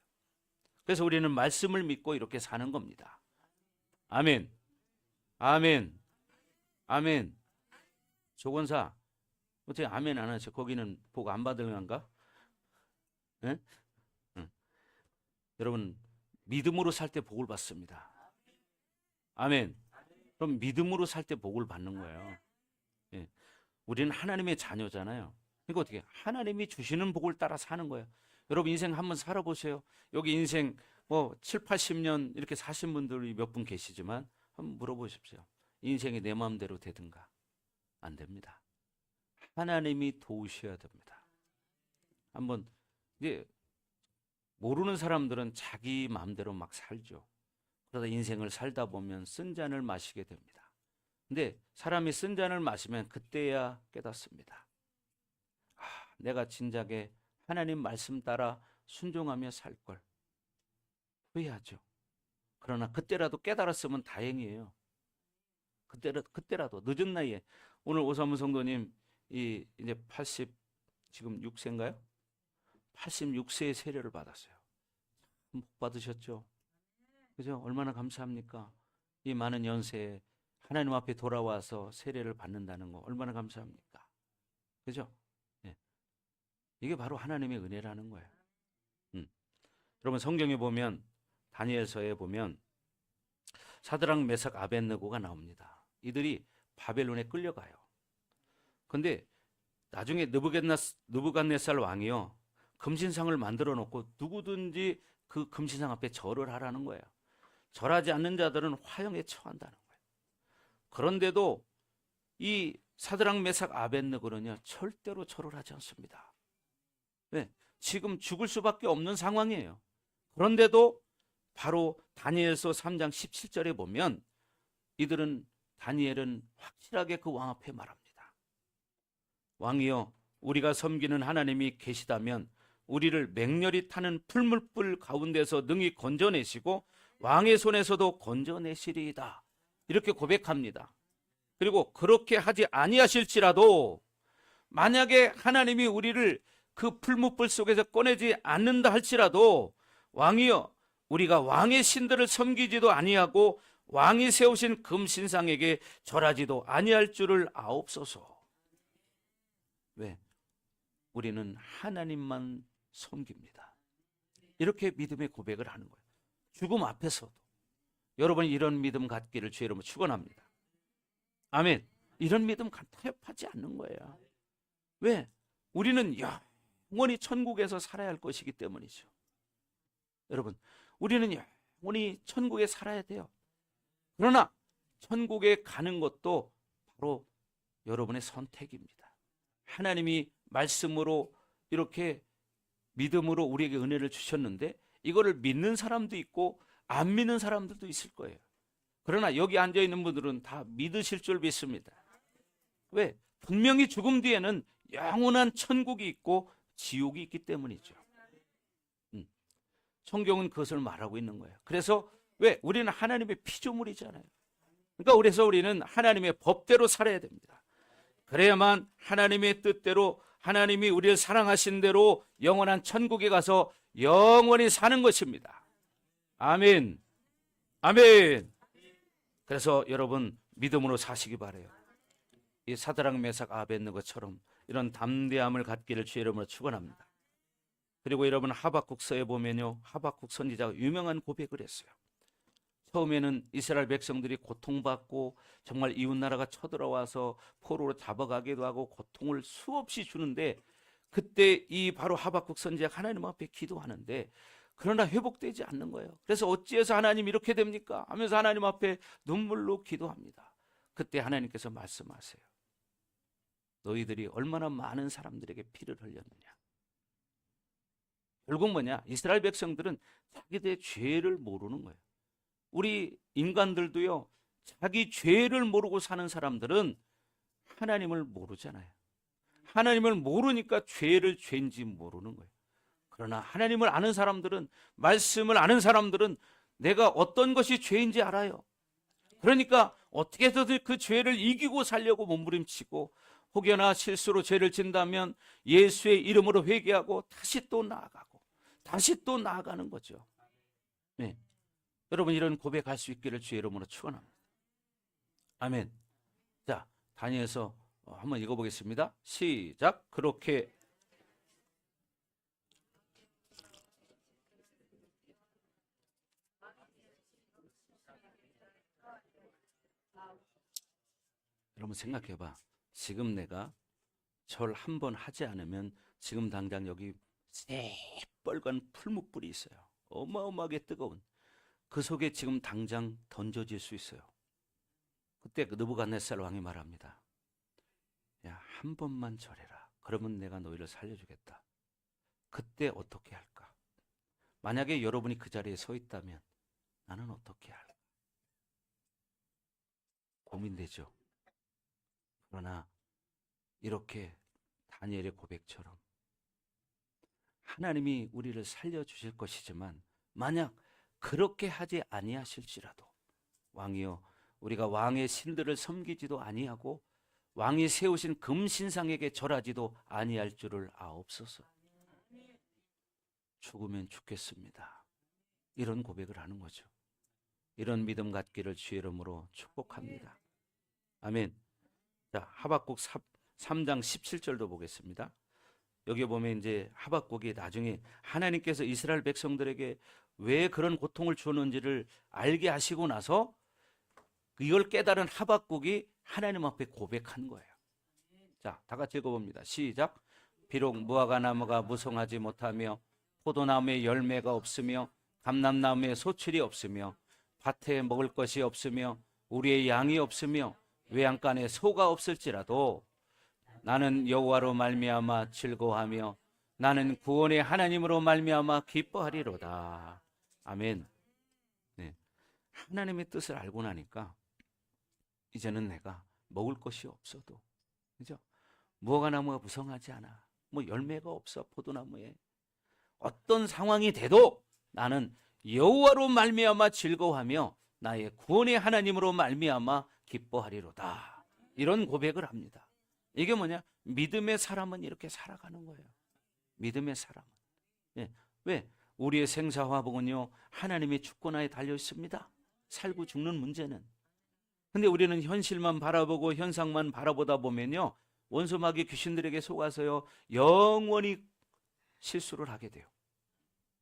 그래서 우리는 말씀을 믿고 이렇게 사는 겁니다. 아멘. 아멘. 아멘. 조건사 어떻게 아멘 안 하죠? 거기는 복 안 받을란가? 예? 여러분 믿음으로 살 때 복을 받습니다. 아멘. 그럼 믿음으로 살 때 복을 받는 거예요. 예. 우리는 하나님의 자녀잖아요. 그러니까 어떻게 하나님이 주시는 복을 따라 사는 거예요. 여러분 인생 한번 살아보세요. 여기 인생 7, 80년 이렇게 사신 분들이 몇 분 계시지만 한번 물어보십시오. 인생이 내 마음대로 되든가? 안 됩니다. 하나님이 도우셔야 됩니다. 한번 이제 모르는 사람들은 자기 마음대로 막 살죠. 그러다 인생을 살다 보면 쓴 잔을 마시게 됩니다. 근데 사람이 쓴 잔을 마시면 그때야 깨닫습니다. 내가 진작에 하나님 말씀 따라 순종하며 살 걸. 후회하죠. 그러나 그때라도 깨달았으면 다행이에요. 그때라도 늦은 나이에. 오늘 오사무 성도님 이제 86세인가요? 86세의 세례를 받았어요. 복 받으셨죠? 그죠? 얼마나 감사합니까? 이 많은 연세에 하나님 앞에 돌아와서 세례를 받는다는 거 얼마나 감사합니까? 그죠? 네. 이게 바로 하나님의 은혜라는 거예요. 여러분 성경에 보면 다니엘서에 보면 사드락 메삭 아벳느고가 나옵니다. 이들이 바벨론에 끌려가요. 근데 나중에 느부갓네살 왕이요 금신상을 만들어 놓고 누구든지 그 금신상 앞에 절을 하라는 거예요. 절하지 않는 자들은 화형에 처한다는 거예요. 그런데도 이 사드락 메삭 아벳느고는요 절대로 절을 하지 않습니다. 왜? 지금 죽을 수밖에 없는 상황이에요. 그런데도 바로 다니엘서 3장 17절에 보면 다니엘은 확실하게 그 왕 앞에 말합니다. 왕이여, 우리가 섬기는 하나님이 계시다면 우리를 맹렬히 타는 풀물불 가운데서 능히 건져내시고 왕의 손에서도 건져내시리이다. 이렇게 고백합니다. 그리고 그렇게 하지 아니하실지라도 만약에 하나님이 우리를 그 풀무불 속에서 꺼내지 않는다 할지라도 왕이여, 우리가 왕의 신들을 섬기지도 아니하고 왕이 세우신 금신상에게 절하지도 아니할 줄을 아옵소서. 왜? 우리는 하나님만 섬깁니다. 이렇게 믿음의 고백을 하는 거예요. 죽음 앞에서도. 여러분이 이런 믿음 갖기를 주의 이름으로 축원합니다. 아멘. 이런 믿음 타협하지 않는 거예요. 왜? 우리는 영원히 천국에서 살아야 할 것이기 때문이죠. 여러분, 우리는 영원히 천국에 살아야 돼요. 그러나 천국에 가는 것도 바로 여러분의 선택입니다. 하나님이 말씀으로 이렇게 믿음으로 우리에게 은혜를 주셨는데 이거를 믿는 사람도 있고 안 믿는 사람들도 있을 거예요. 그러나 여기 앉아 있는 분들은 다 믿으실 줄 믿습니다. 왜? 분명히 죽음 뒤에는 영원한 천국이 있고 지옥이 있기 때문이죠. 성경은 그것을 말하고 있는 거예요. 그래서 왜? 우리는 하나님의 피조물이잖아요. 그러니까 그래서 우리는 하나님의 법대로 살아야 됩니다. 그래야만 하나님의 뜻대로 하나님이 우리를 사랑하신 대로 영원한 천국에 가서 영원히 사는 것입니다. 아멘. 아멘. 그래서 여러분 믿음으로 사시기 바라요. 이 사드락 메삭 아벳느고처럼 이런 담대함을 갖기를 주의 이름으로 축원합니다. 그리고 여러분 하박국서에 보면요, 하박국 선지자가 유명한 고백을 했어요. 처음에는 이스라엘 백성들이 고통받고 정말 이웃나라가 쳐들어와서 포로로 잡아가기도 하고 고통을 수없이 주는데 그때 이 바로 하박국 선지자가 하나님 앞에 기도하는데 그러나 회복되지 않는 거예요. 그래서 어찌해서 하나님 이렇게 됩니까? 하면서 하나님 앞에 눈물로 기도합니다. 그때 하나님께서 말씀하세요. 너희들이 얼마나 많은 사람들에게 피를 흘렸느냐. 결국 뭐냐? 이스라엘 백성들은 자기들의 죄를 모르는 거예요. 우리 인간들도요, 자기 죄를 모르고 사는 사람들은 하나님을 모르잖아요. 하나님을 모르니까 죄를 죄인지 모르는 거예요. 그러나 하나님을 아는 사람들은, 말씀을 아는 사람들은 내가 어떤 것이 죄인지 알아요. 그러니까 어떻게 해서든 그 죄를 이기고 살려고 몸부림치고 혹여나 실수로 죄를 진다면 예수의 이름으로 회개하고 다시 또 나아가고 다시 또 나아가는 거죠. 네. 여러분 이런 고백할 수 있기를 주의 이름으로 축원합니다. 아멘. 자, 다니엘서 한번 읽어보겠습니다. 시작. 그렇게 여러분 생각해봐. 지금 내가 절 한 번 하지 않으면 지금 당장 여기 새빨간 풀무불이 있어요. 어마어마하게 뜨거운. 그 속에 지금 당장 던져질 수 있어요. 그때 그 느부갓네살 왕이 말합니다. 야, 한 번만 절해라. 그러면 내가 너희를 살려주겠다. 그때 어떻게 할까? 만약에 여러분이 그 자리에 서 있다면 나는 어떻게 할까? 고민되죠. 그러나 이렇게 다니엘의 고백처럼 하나님이 우리를 살려주실 것이지만 만약 그렇게 하지 아니하실지라도 왕이여 우리가 왕의 신들을 섬기지도 아니하고 왕이 세우신 금신상에게 절하지도 아니할 줄을 아옵소서. 죽으면 죽겠습니다. 이런 고백을 하는 거죠. 이런 믿음 갖기를 주의 이름으로 축복합니다. 아멘. 자, 하박국 3장 17절도 보겠습니다. 여기 보면 이제 하박국이 나중에 하나님께서 이스라엘 백성들에게 왜 그런 고통을 주었는지를 알게 하시고 나서 이걸 깨달은 하박국이 하나님 앞에 고백한 거예요. 자, 다 같이 읽어봅니다. 시작. 비록 무화과 나무가 무성하지 못하며 포도나무에 열매가 없으며 감람나무에 소출이 없으며 밭에 먹을 것이 없으며 우리의 양이 없으며 외양간에 소가 없을지라도 나는 여호와로 말미암아 즐거워하며 나는 구원의 하나님으로 말미암아 기뻐하리로다. 아멘. 네. 하나님의 뜻을 알고 나니까 이제는 내가 먹을 것이 없어도, 그죠? 무화과 나무가 무성하지 않아. 뭐 열매가 없어 포도나무에. 어떤 상황이 돼도 나는 여호와로 말미암아 즐거워하며 나의 구원의 하나님으로 말미암아 기뻐하리로다. 이런 고백을 합니다. 이게 뭐냐? 믿음의 사람은 이렇게 살아가는 거예요. 믿음의 사람은. 예. 왜? 우리의 생사화복은요 하나님의 주권하에 달려 있습니다. 살고 죽는 문제는. 근데 우리는 현실만 바라보고 현상만 바라보다 보면요 원수마귀 귀신들에게 속아서요 영원히 실수를 하게 돼요.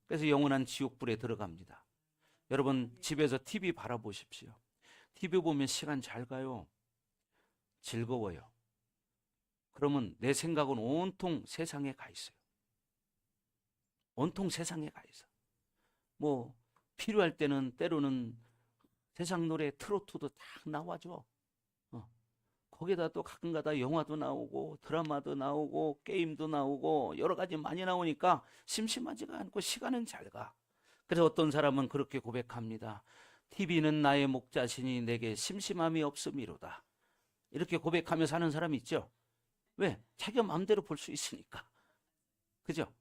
그래서 영원한 지옥불에 들어갑니다. 여러분 집에서 TV 바라보십시오. TV 보면 시간 잘 가요. 즐거워요. 그러면 내 생각은 온통 세상에 가 있어요. 온통 세상에 가 있어. 뭐 필요할 때는 때로는 세상 노래 트로트도 딱 나와줘. 거기다 또 가끔가다 영화도 나오고 드라마도 나오고 게임도 나오고 여러 가지 많이 나오니까 심심하지가 않고 시간은 잘 가. 그래서 어떤 사람은 그렇게 고백합니다. TV는 나의 목자시니 내게 심심함이 없음이로다. 이렇게 고백하며 사는 사람이 있죠. 왜? 자기가 마음대로 볼 수 있으니까. 그죠?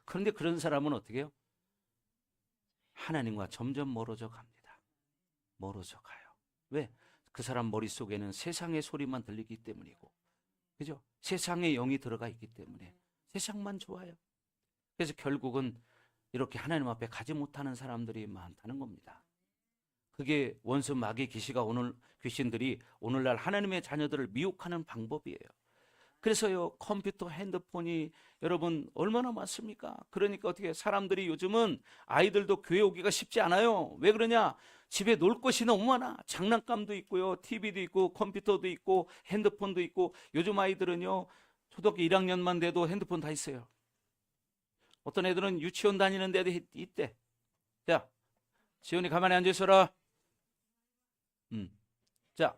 그런데 그런 사람은 어떻게 해요? 하나님과 점점 멀어져 갑니다. 멀어져 가요. 왜? 그 사람 머릿속에는 세상의 소리만 들리기 때문이고, 그죠? 세상의 영이 들어가 있기 때문에 세상만 좋아요. 그래서 결국은 이렇게 하나님 앞에 가지 못하는 사람들이 많다는 겁니다. 그게 원수 마귀 귀신들이 오늘날 하나님의 자녀들을 미혹하는 방법이에요. 그래서요, 컴퓨터, 핸드폰이 여러분 얼마나 많습니까? 그러니까 어떻게 사람들이 요즘은 아이들도 교회 오기가 쉽지 않아요. 왜 그러냐? 집에 놀 것이 너무 많아. 장난감도 있고요, TV도 있고, 컴퓨터도 있고, 핸드폰도 있고. 요즘 아이들은요, 초등학교 1학년만 돼도 핸드폰 다 있어요. 어떤 애들은 유치원 다니는 데도 있대. 자, 지훈이 가만히 앉아 있어라. 자,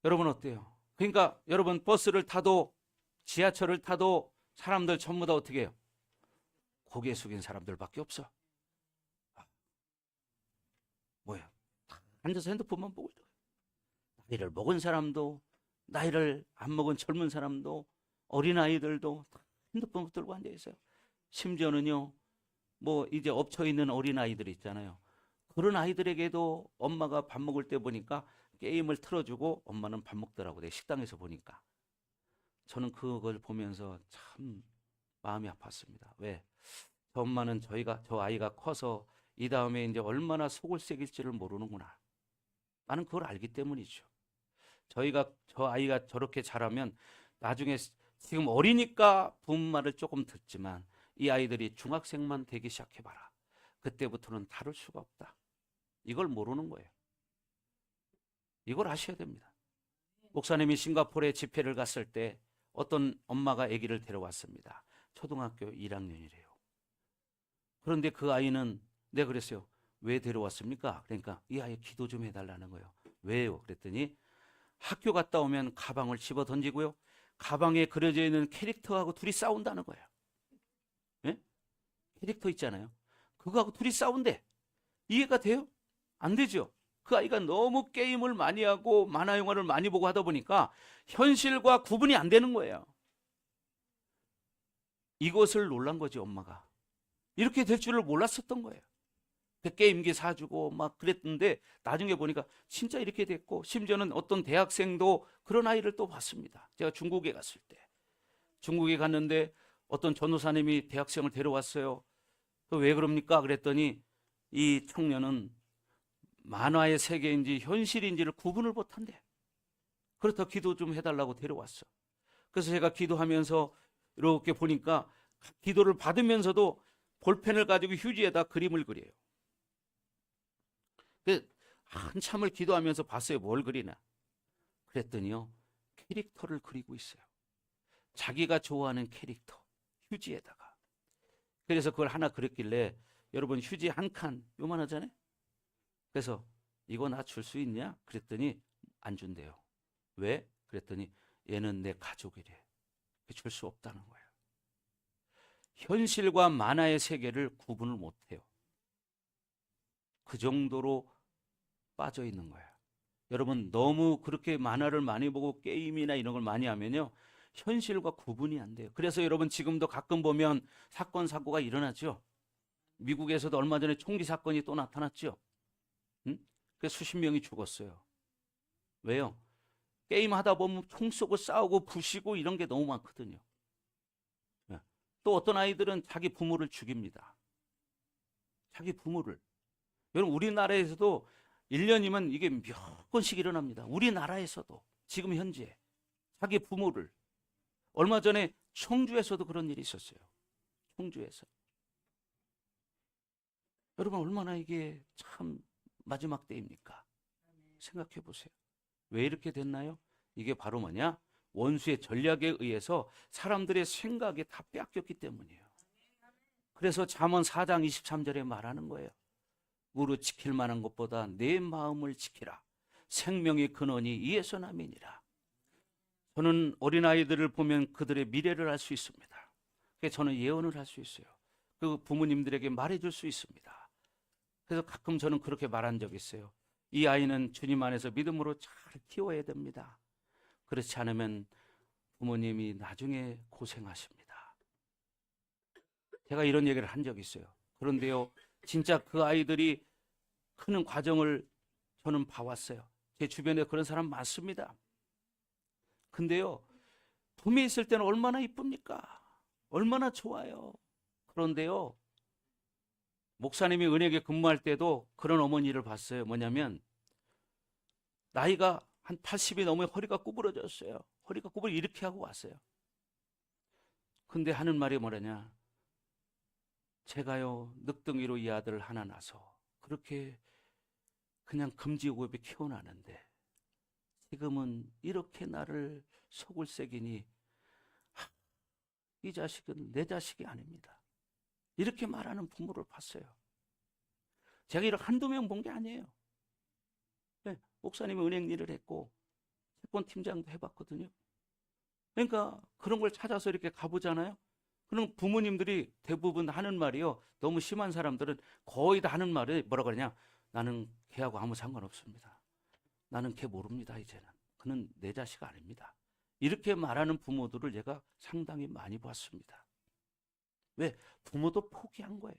여러분 어때요? 그러니까 여러분 버스를 타도 지하철을 타도 사람들 전부 다 어떻게 해요? 고개 숙인 사람들밖에 없어. 뭐야? 앉아서 핸드폰만 보고 있어요. 나이를 먹은 사람도, 나이를 안 먹은 젊은 사람도, 어린아이들도 핸드폰 들고 앉아 있어요. 심지어는요, 뭐 이제 엎쳐 있는 어린아이들 있잖아요. 그런 아이들에게도 엄마가 밥 먹을 때 보니까 게임을 틀어주고 엄마는 밥 먹더라고요. 식당에서 보니까. 저는 그걸 보면서 참 마음이 아팠습니다. 왜? 저 엄마는 저 아이가 커서 이 다음에 이제 얼마나 속을 새길지를 모르는구나. 나는 그걸 알기 때문이죠. 저 아이가 저렇게 자라면 나중에 지금 어리니까 부모 말을 조금 듣지만 이 아이들이 중학생만 되기 시작해봐라. 그때부터는 다룰 수가 없다. 이걸 모르는 거예요. 이걸 아셔야 됩니다. 목사님이 싱가포르에 집회를 갔을 때 어떤 엄마가 아기를 데려왔습니다. 초등학교 1학년이래요. 그런데 그 아이는 내가 그랬어요. 왜 데려왔습니까? 그러니까 이 아이 기도 좀 해달라는 거예요. 왜요? 그랬더니 학교 갔다 오면 가방을 집어 던지고요, 가방에 그려져 있는 캐릭터하고 둘이 싸운다는 거예요. 예? 캐릭터 있잖아요. 그거하고 둘이 싸운대. 이해가 돼요? 안 되죠. 그 아이가 너무 게임을 많이 하고 만화 영화를 많이 보고 하다 보니까 현실과 구분이 안 되는 거예요. 이것을 놀란 거지, 엄마가. 이렇게 될 줄을 몰랐었던 거예요. 그 게임기 사주고 막 그랬는데 나중에 보니까 진짜 이렇게 됐고, 심지어는 어떤 대학생도 그런 아이를 또 봤습니다. 제가 중국에 갔을 때. 중국에 갔는데 어떤 전도사님이 대학생을 데려왔어요. 왜 그럽니까? 그랬더니 이 청년은 만화의 세계인지 현실인지를 구분을 못한대. 그렇다 기도 좀 해달라고 데려왔어. 그래서 제가 기도하면서 이렇게 보니까 기도를 받으면서도 볼펜을 가지고 휴지에다 그림을 그려요. 한참을 기도하면서 봤어요. 뭘 그리나. 그랬더니요, 캐릭터를 그리고 있어요. 자기가 좋아하는 캐릭터, 휴지에다가. 그래서 그걸 하나 그렸길래, 여러분 휴지 한 칸 요만하잖아요. 그래서 이거 나 줄 수 있냐? 그랬더니 안 준대요. 왜? 그랬더니 얘는 내 가족이래. 줄 수 없다는 거예요. 현실과 만화의 세계를 구분을 못해요. 그 정도로 빠져 있는 거예요. 여러분 너무 그렇게 만화를 많이 보고 게임이나 이런 걸 많이 하면요, 현실과 구분이 안 돼요. 그래서 여러분 지금도 가끔 보면 사건 사고가 일어나죠. 미국에서도 얼마 전에 총기 사건이 또 나타났죠. 그래서 수십 명이 죽었어요. 왜요? 게임 하다 보면 총 쏘고 싸우고 부시고 이런 게 너무 많거든요. 또 어떤 아이들은 자기 부모를 죽입니다. 자기 부모를. 여러분 우리나라에서도 1년이면 이게 몇 건씩 일어납니다. 우리나라에서도 지금 현재 자기 부모를. 얼마 전에 청주에서도 그런 일이 있었어요. 청주에서. 여러분 얼마나 이게 참 마지막 때입니까? 생각해 보세요. 왜 이렇게 됐나요? 이게 바로 뭐냐? 원수의 전략에 의해서 사람들의 생각이 다 빼앗겼기 때문이에요. 그래서 잠언 4장 23절에 말하는 거예요. 무릇 지킬 만한 것보다 내 마음을 지키라. 생명의 근원이 이에서 남이니라. 저는 어린아이들을 보면 그들의 미래를 알 수 있습니다. 그래서 저는 예언을 할 수 있어요. 그 부모님들에게 말해줄 수 있습니다. 그래서 가끔 저는 그렇게 말한 적이 있어요. 이 아이는 주님 안에서 믿음으로 잘 키워야 됩니다. 그렇지 않으면 부모님이 나중에 고생하십니다. 제가 이런 얘기를 한 적이 있어요. 그런데요, 진짜 그 아이들이 크는 과정을 저는 봐왔어요. 제 주변에 그런 사람 많습니다. 근데요, 봄에 있을 때는 얼마나 이쁩니까? 얼마나 좋아요. 그런데요, 목사님이 은혜교회 근무할 때도 그런 어머니를 봤어요. 뭐냐면 나이가 한 80이 넘으면 허리가 구부러졌어요. 허리가 구부러 이렇게 하고 왔어요. 근데 하는 말이 뭐라냐? 제가요, 늑덩이로 이 아들을 하나 낳아서 그렇게 그냥 금지고입에 키워놨는데 지금은 이렇게 나를 속을 새기니 이 자식은 내 자식이 아닙니다. 이렇게 말하는 부모를 봤어요. 제가 이렇게 한두 명 본 게 아니에요. 네, 목사님이 은행 일을 했고 채권 팀장도 해봤거든요. 그러니까 그런 걸 찾아서 이렇게 가보잖아요. 그럼 부모님들이 대부분 하는 말이요. 너무 심한 사람들은 거의 다 하는 말이 뭐라 그러냐? 나는 걔하고 아무 상관없습니다. 나는 걔 모릅니다. 이제는. 그는 내 자식 아닙니다. 이렇게 말하는 부모들을 제가 상당히 많이 봤습니다. 왜? 부모도 포기한 거예요.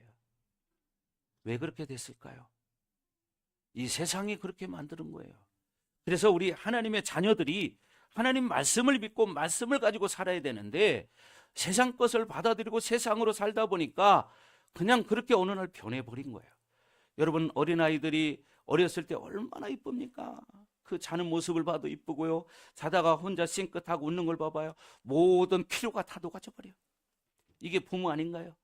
왜 그렇게 됐을까요? 이 세상이 그렇게 만드는 거예요. 그래서 우리 하나님의 자녀들이 하나님 말씀을 믿고 말씀을 가지고 살아야 되는데 세상 것을 받아들이고 세상으로 살다 보니까 그냥 그렇게 어느 날 변해버린 거예요. 여러분, 어린아이들이 어렸을 때 얼마나 이쁩니까? 그 자는 모습을 봐도 이쁘고요. 자다가 혼자 싱긋하고 웃는 걸 봐봐요. 모든 필요가 다 녹아져 버려요. 이게 부모 아닌가요?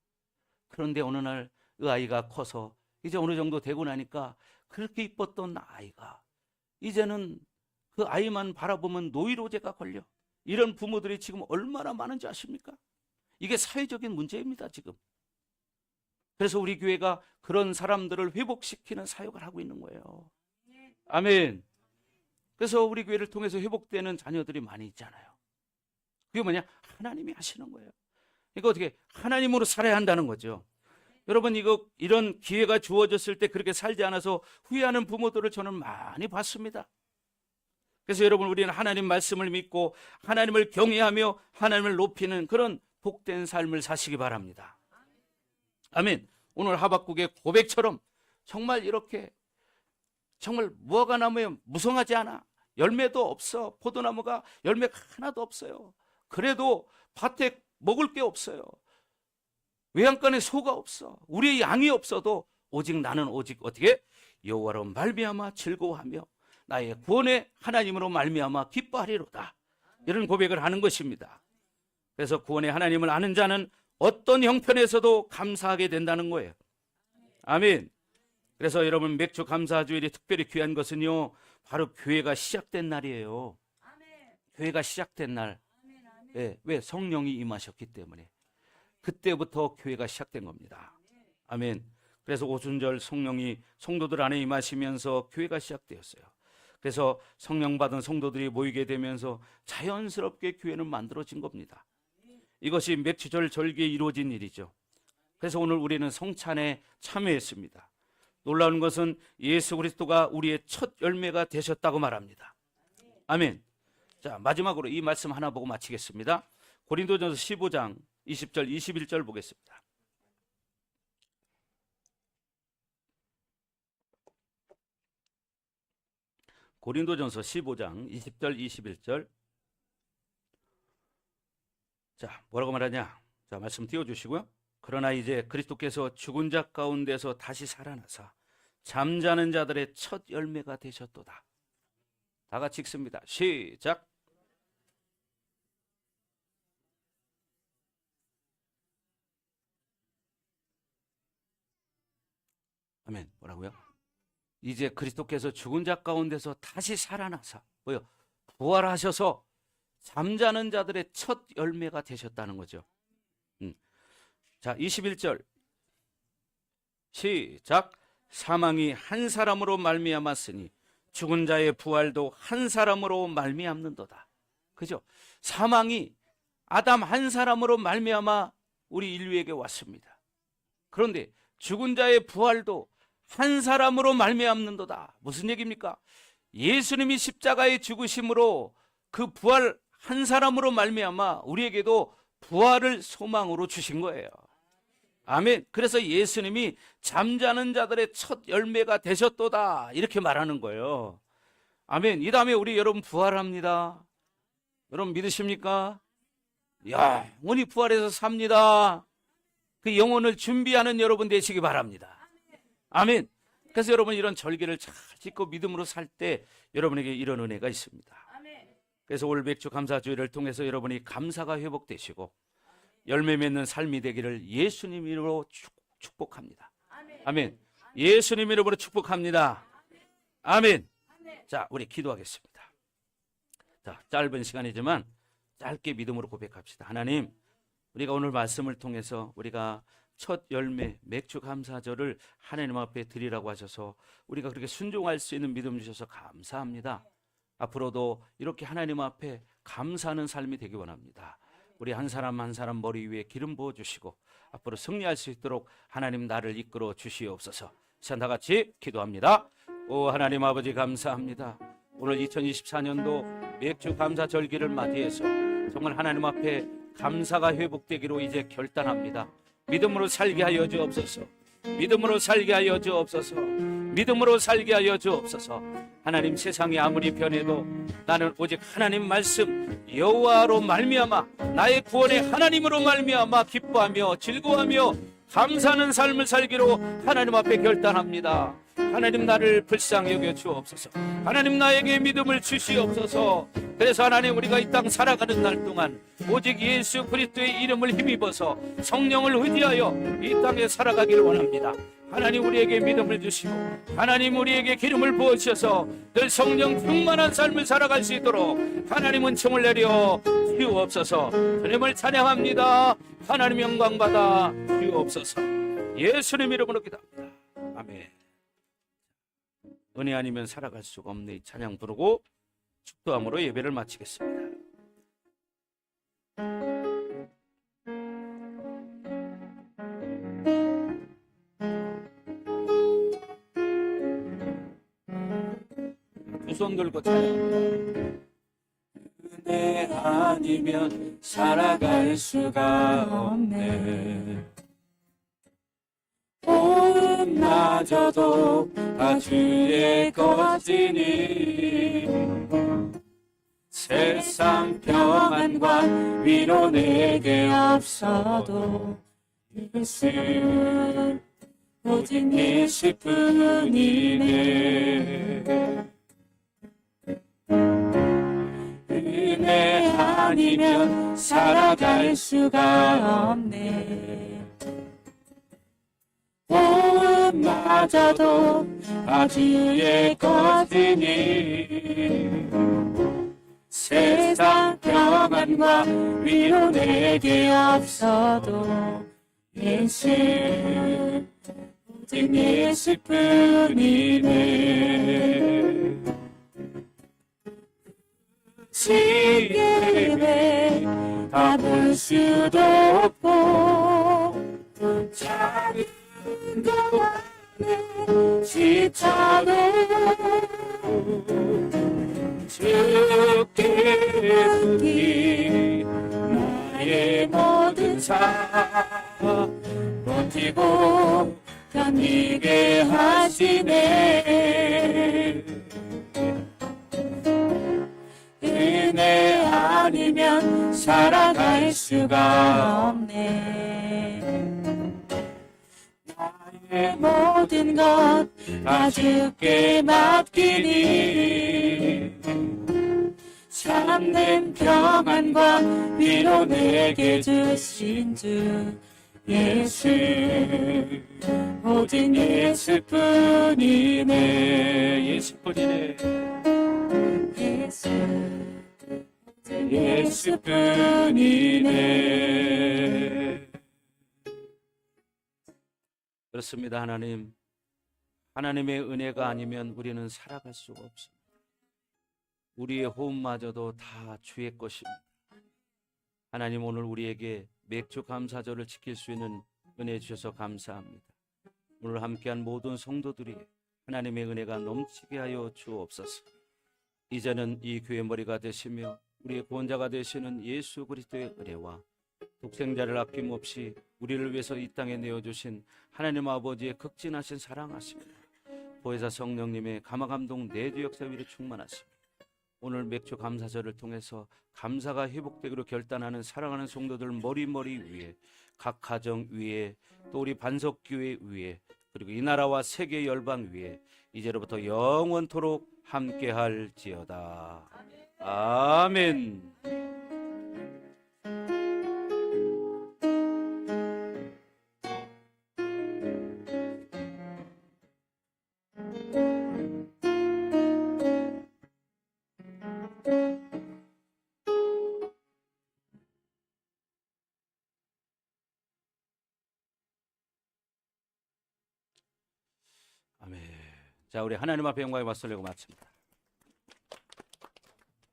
그런데 어느 날 그 아이가 커서 이제 어느 정도 되고 나니까 그렇게 이뻤던 아이가 이제는 그 아이만 바라보면 노이로제가 걸려. 이런 부모들이 지금 얼마나 많은지 아십니까? 이게 사회적인 문제입니다, 지금. 그래서 우리 교회가 그런 사람들을 회복시키는 사역을 하고 있는 거예요. 아멘. 그래서 우리 교회를 통해서 회복되는 자녀들이 많이 있잖아요. 그게 뭐냐? 하나님이 하시는 거예요. 그러니까 어떻게 하나님으로 살아야 한다는 거죠. 여러분, 이런 기회가 주어졌을 때 그렇게 살지 않아서 후회하는 부모들을 저는 많이 봤습니다. 그래서 여러분, 우리는 하나님 말씀을 믿고 하나님을 경외하며 하나님을 높이는 그런 복된 삶을 사시기 바랍니다. 아멘. 오늘 하박국의 고백처럼 정말 이렇게 정말 무화과 나무에 무성하지 않아. 열매도 없어. 포도나무가 열매가 하나도 없어요. 그래도 밭에 먹을 게 없어요. 외양간에 소가 없어. 우리의 양이 없어도 오직 나는 오직 어떻게? 여호와로 말미암아 즐거워하며 나의 구원의 하나님으로 말미암아 기뻐하리로다. 이런 고백을 하는 것입니다. 그래서 구원의 하나님을 아는 자는 어떤 형편에서도 감사하게 된다는 거예요. 아멘. 그래서 여러분, 맥주 감사주일이 특별히 귀한 것은요, 바로 교회가 시작된 날이에요. 교회가 시작된 날. 네, 왜? 성령이 임하셨기 때문에. 그때부터 교회가 시작된 겁니다. 아멘. 그래서 오순절 성령이 성도들 안에 임하시면서 교회가 시작되었어요. 그래서 성령 받은 성도들이 모이게 되면서 자연스럽게 교회는 만들어진 겁니다. 이것이 맥주절 절기에 이루어진 일이죠. 그래서 오늘 우리는 성찬에 참여했습니다. 놀라운 것은 예수 그리스도가 우리의 첫 열매가 되셨다고 말합니다. 아멘. 자, 마지막으로 이 말씀 하나 보고 마치겠습니다. 고린도전서 15장 20절 21절 보겠습니다. 고린도전서 15장 20절 21절. 자, 뭐라고 말하냐? 자, 말씀 띄워주시고요. 그러나 이제 그리스도께서 죽은 자 가운데서 다시 살아나사 잠자는 자들의 첫 열매가 되셨도다. 다 같이 읽습니다. 시작. 아멘. 뭐라고요? 이제 그리스도께서 죽은 자 가운데서 다시 살아나사 뭐요? 부활하셔서 잠자는 자들의 첫 열매가 되셨다는 거죠. 자, 21절 시작. 사망이 한 사람으로 말미암았으니 죽은 자의 부활도 한 사람으로 말미암는도다. 그죠? 사망이 아담 한 사람으로 말미암아 우리 인류에게 왔습니다. 그런데 죽은 자의 부활도 한 사람으로 말미암는도다. 무슨 얘기입니까? 예수님이 십자가에 죽으심으로 그 부활 한 사람으로 말미암아 우리에게도 부활을 소망으로 주신 거예요. 아멘. 그래서 예수님이 잠자는 자들의 첫 열매가 되셨도다 이렇게 말하는 거예요. 아멘. 이 다음에 우리 여러분 부활합니다. 여러분 믿으십니까? 영원히 부활해서 삽니다. 그 영혼을 준비하는 여러분 되시기 바랍니다. 아멘. 그래서 여러분 이런 절기를 잘 짓고 믿음으로 살 때 여러분에게 이런 은혜가 있습니다. 그래서 올 맥주 감사주의를 통해서 여러분이 감사가 회복되시고 열매 맺는 삶이 되기를 예수님 이름으로 축복합니다. 아멘. 예수님 이름으로 축복합니다. 아멘. 자, 우리 기도하겠습니다. 자, 짧은 시간이지만 짧게 믿음으로 고백합시다. 하나님, 우리가 오늘 말씀을 통해서 우리가 첫 열매 맥주 감사절을 하나님 앞에 드리라고 하셔서 우리가 그렇게 순종할 수 있는 믿음 주셔서 감사합니다. 앞으로도 이렇게 하나님 앞에 감사하는 삶이 되기 원합니다. 우리 한 사람 한 사람 머리 위에 기름 부어주시고 앞으로 승리할 수 있도록 하나님 나를 이끌어 주시옵소서. 다 같이 기도합니다. 오 하나님 아버지 감사합니다. 오늘 2024년도 맥주 감사 절기를 맞이해서 정말 하나님 앞에 감사가 회복되기로 이제 결단합니다. 믿음으로 살게 하여 주옵소서. 믿음으로 살게 하여 주옵소서. 믿음으로 살게 하여 주옵소서. 하나님, 세상이 아무리 변해도 나는 오직 하나님 말씀 여호와로 말미암아 나의 구원의 하나님으로 말미암아 기뻐하며 즐거워하며 감사하는 삶을 살기로 하나님 앞에 결단합니다. 하나님, 나를 불쌍히 여겨 주옵소서. 하나님, 나에게 믿음을 주시옵소서. 그래서 하나님, 우리가 이 땅 살아가는 날 동안 오직 예수 그리스도의 이름을 힘입어서 성령을 의지하여 이 땅에 살아가기를 원합니다. 하나님, 우리에게 믿음을 주시고 하나님, 우리에게 기름을 부어주셔서 늘 성령 충만한 삶을 살아갈 수 있도록 하나님 은총을 내려 주옵소서. 주님을 찬양합니다. 하나님 영광받아 주옵소서. 예수님 이름으로 기도합니다. 아멘. 은혜 아니면 살아갈 수가 없네. 이 찬양 부르고 축도함으로 예배를 마치겠습니다. 두 손 들고 찬양합니다. 은혜 아니면 살아갈 수가 없네. 마저도 다 주의 것이니 세상 평안과 위로 내게 없어도 예수 오직 예수뿐이네. 은혜 아니면 살아갈 수가 없네. 마저도 다 주의 것이니 세상 평안과 위로 내게 없어도 예수 오직 예수뿐이네. 시계에 다 볼 수도 없고 작은 것 안에 지쳐도 주께 부디 나의 모든 삶 버티고 견디게 하시네. 은혜 아니면 살아갈 수가 없네. 나의 모든 것 다 주께 맡기니 참된 평안과 위로 내게 주신 주 예수 오직 예수뿐이네. 예수뿐이네. 예수 예수뿐이네. 그렇습니다. 하나님, 하나님의 은혜가 아니면 우리는 살아갈 수가 없습니다. 우리의 호흡마저도 다 주의 것입니다. 하나님, 오늘 우리에게 맥주 감사절을 지킬 수 있는 은혜 주셔서 감사합니다. 오늘 함께한 모든 성도들이 하나님의 은혜가 넘치게 하여 주옵소서. 이제는 이 교회 머리가 되시며 우리의 구원자가 되시는 예수 그리스도의 은혜와 독생자를 아낌없이 우리를 위해서 이 땅에 내어주신 하나님 아버지의 극진하신 사랑하심과 보혜사 성령님의 감화감동 내주 역사 위로 충만하십니다. 오늘 맥주 감사절을 통해서 감사가 회복되기로 결단하는 사랑하는 성도들 머리머리 위에, 각 가정 위에, 또 우리 반석교회 위에, 그리고 이 나라와 세계 열방 위에 이제로부터 영원토록 함께할지어다. 아멘. 아멘. 자, 우리 하나님 앞에 영광의 박수를 내고 마칩니다.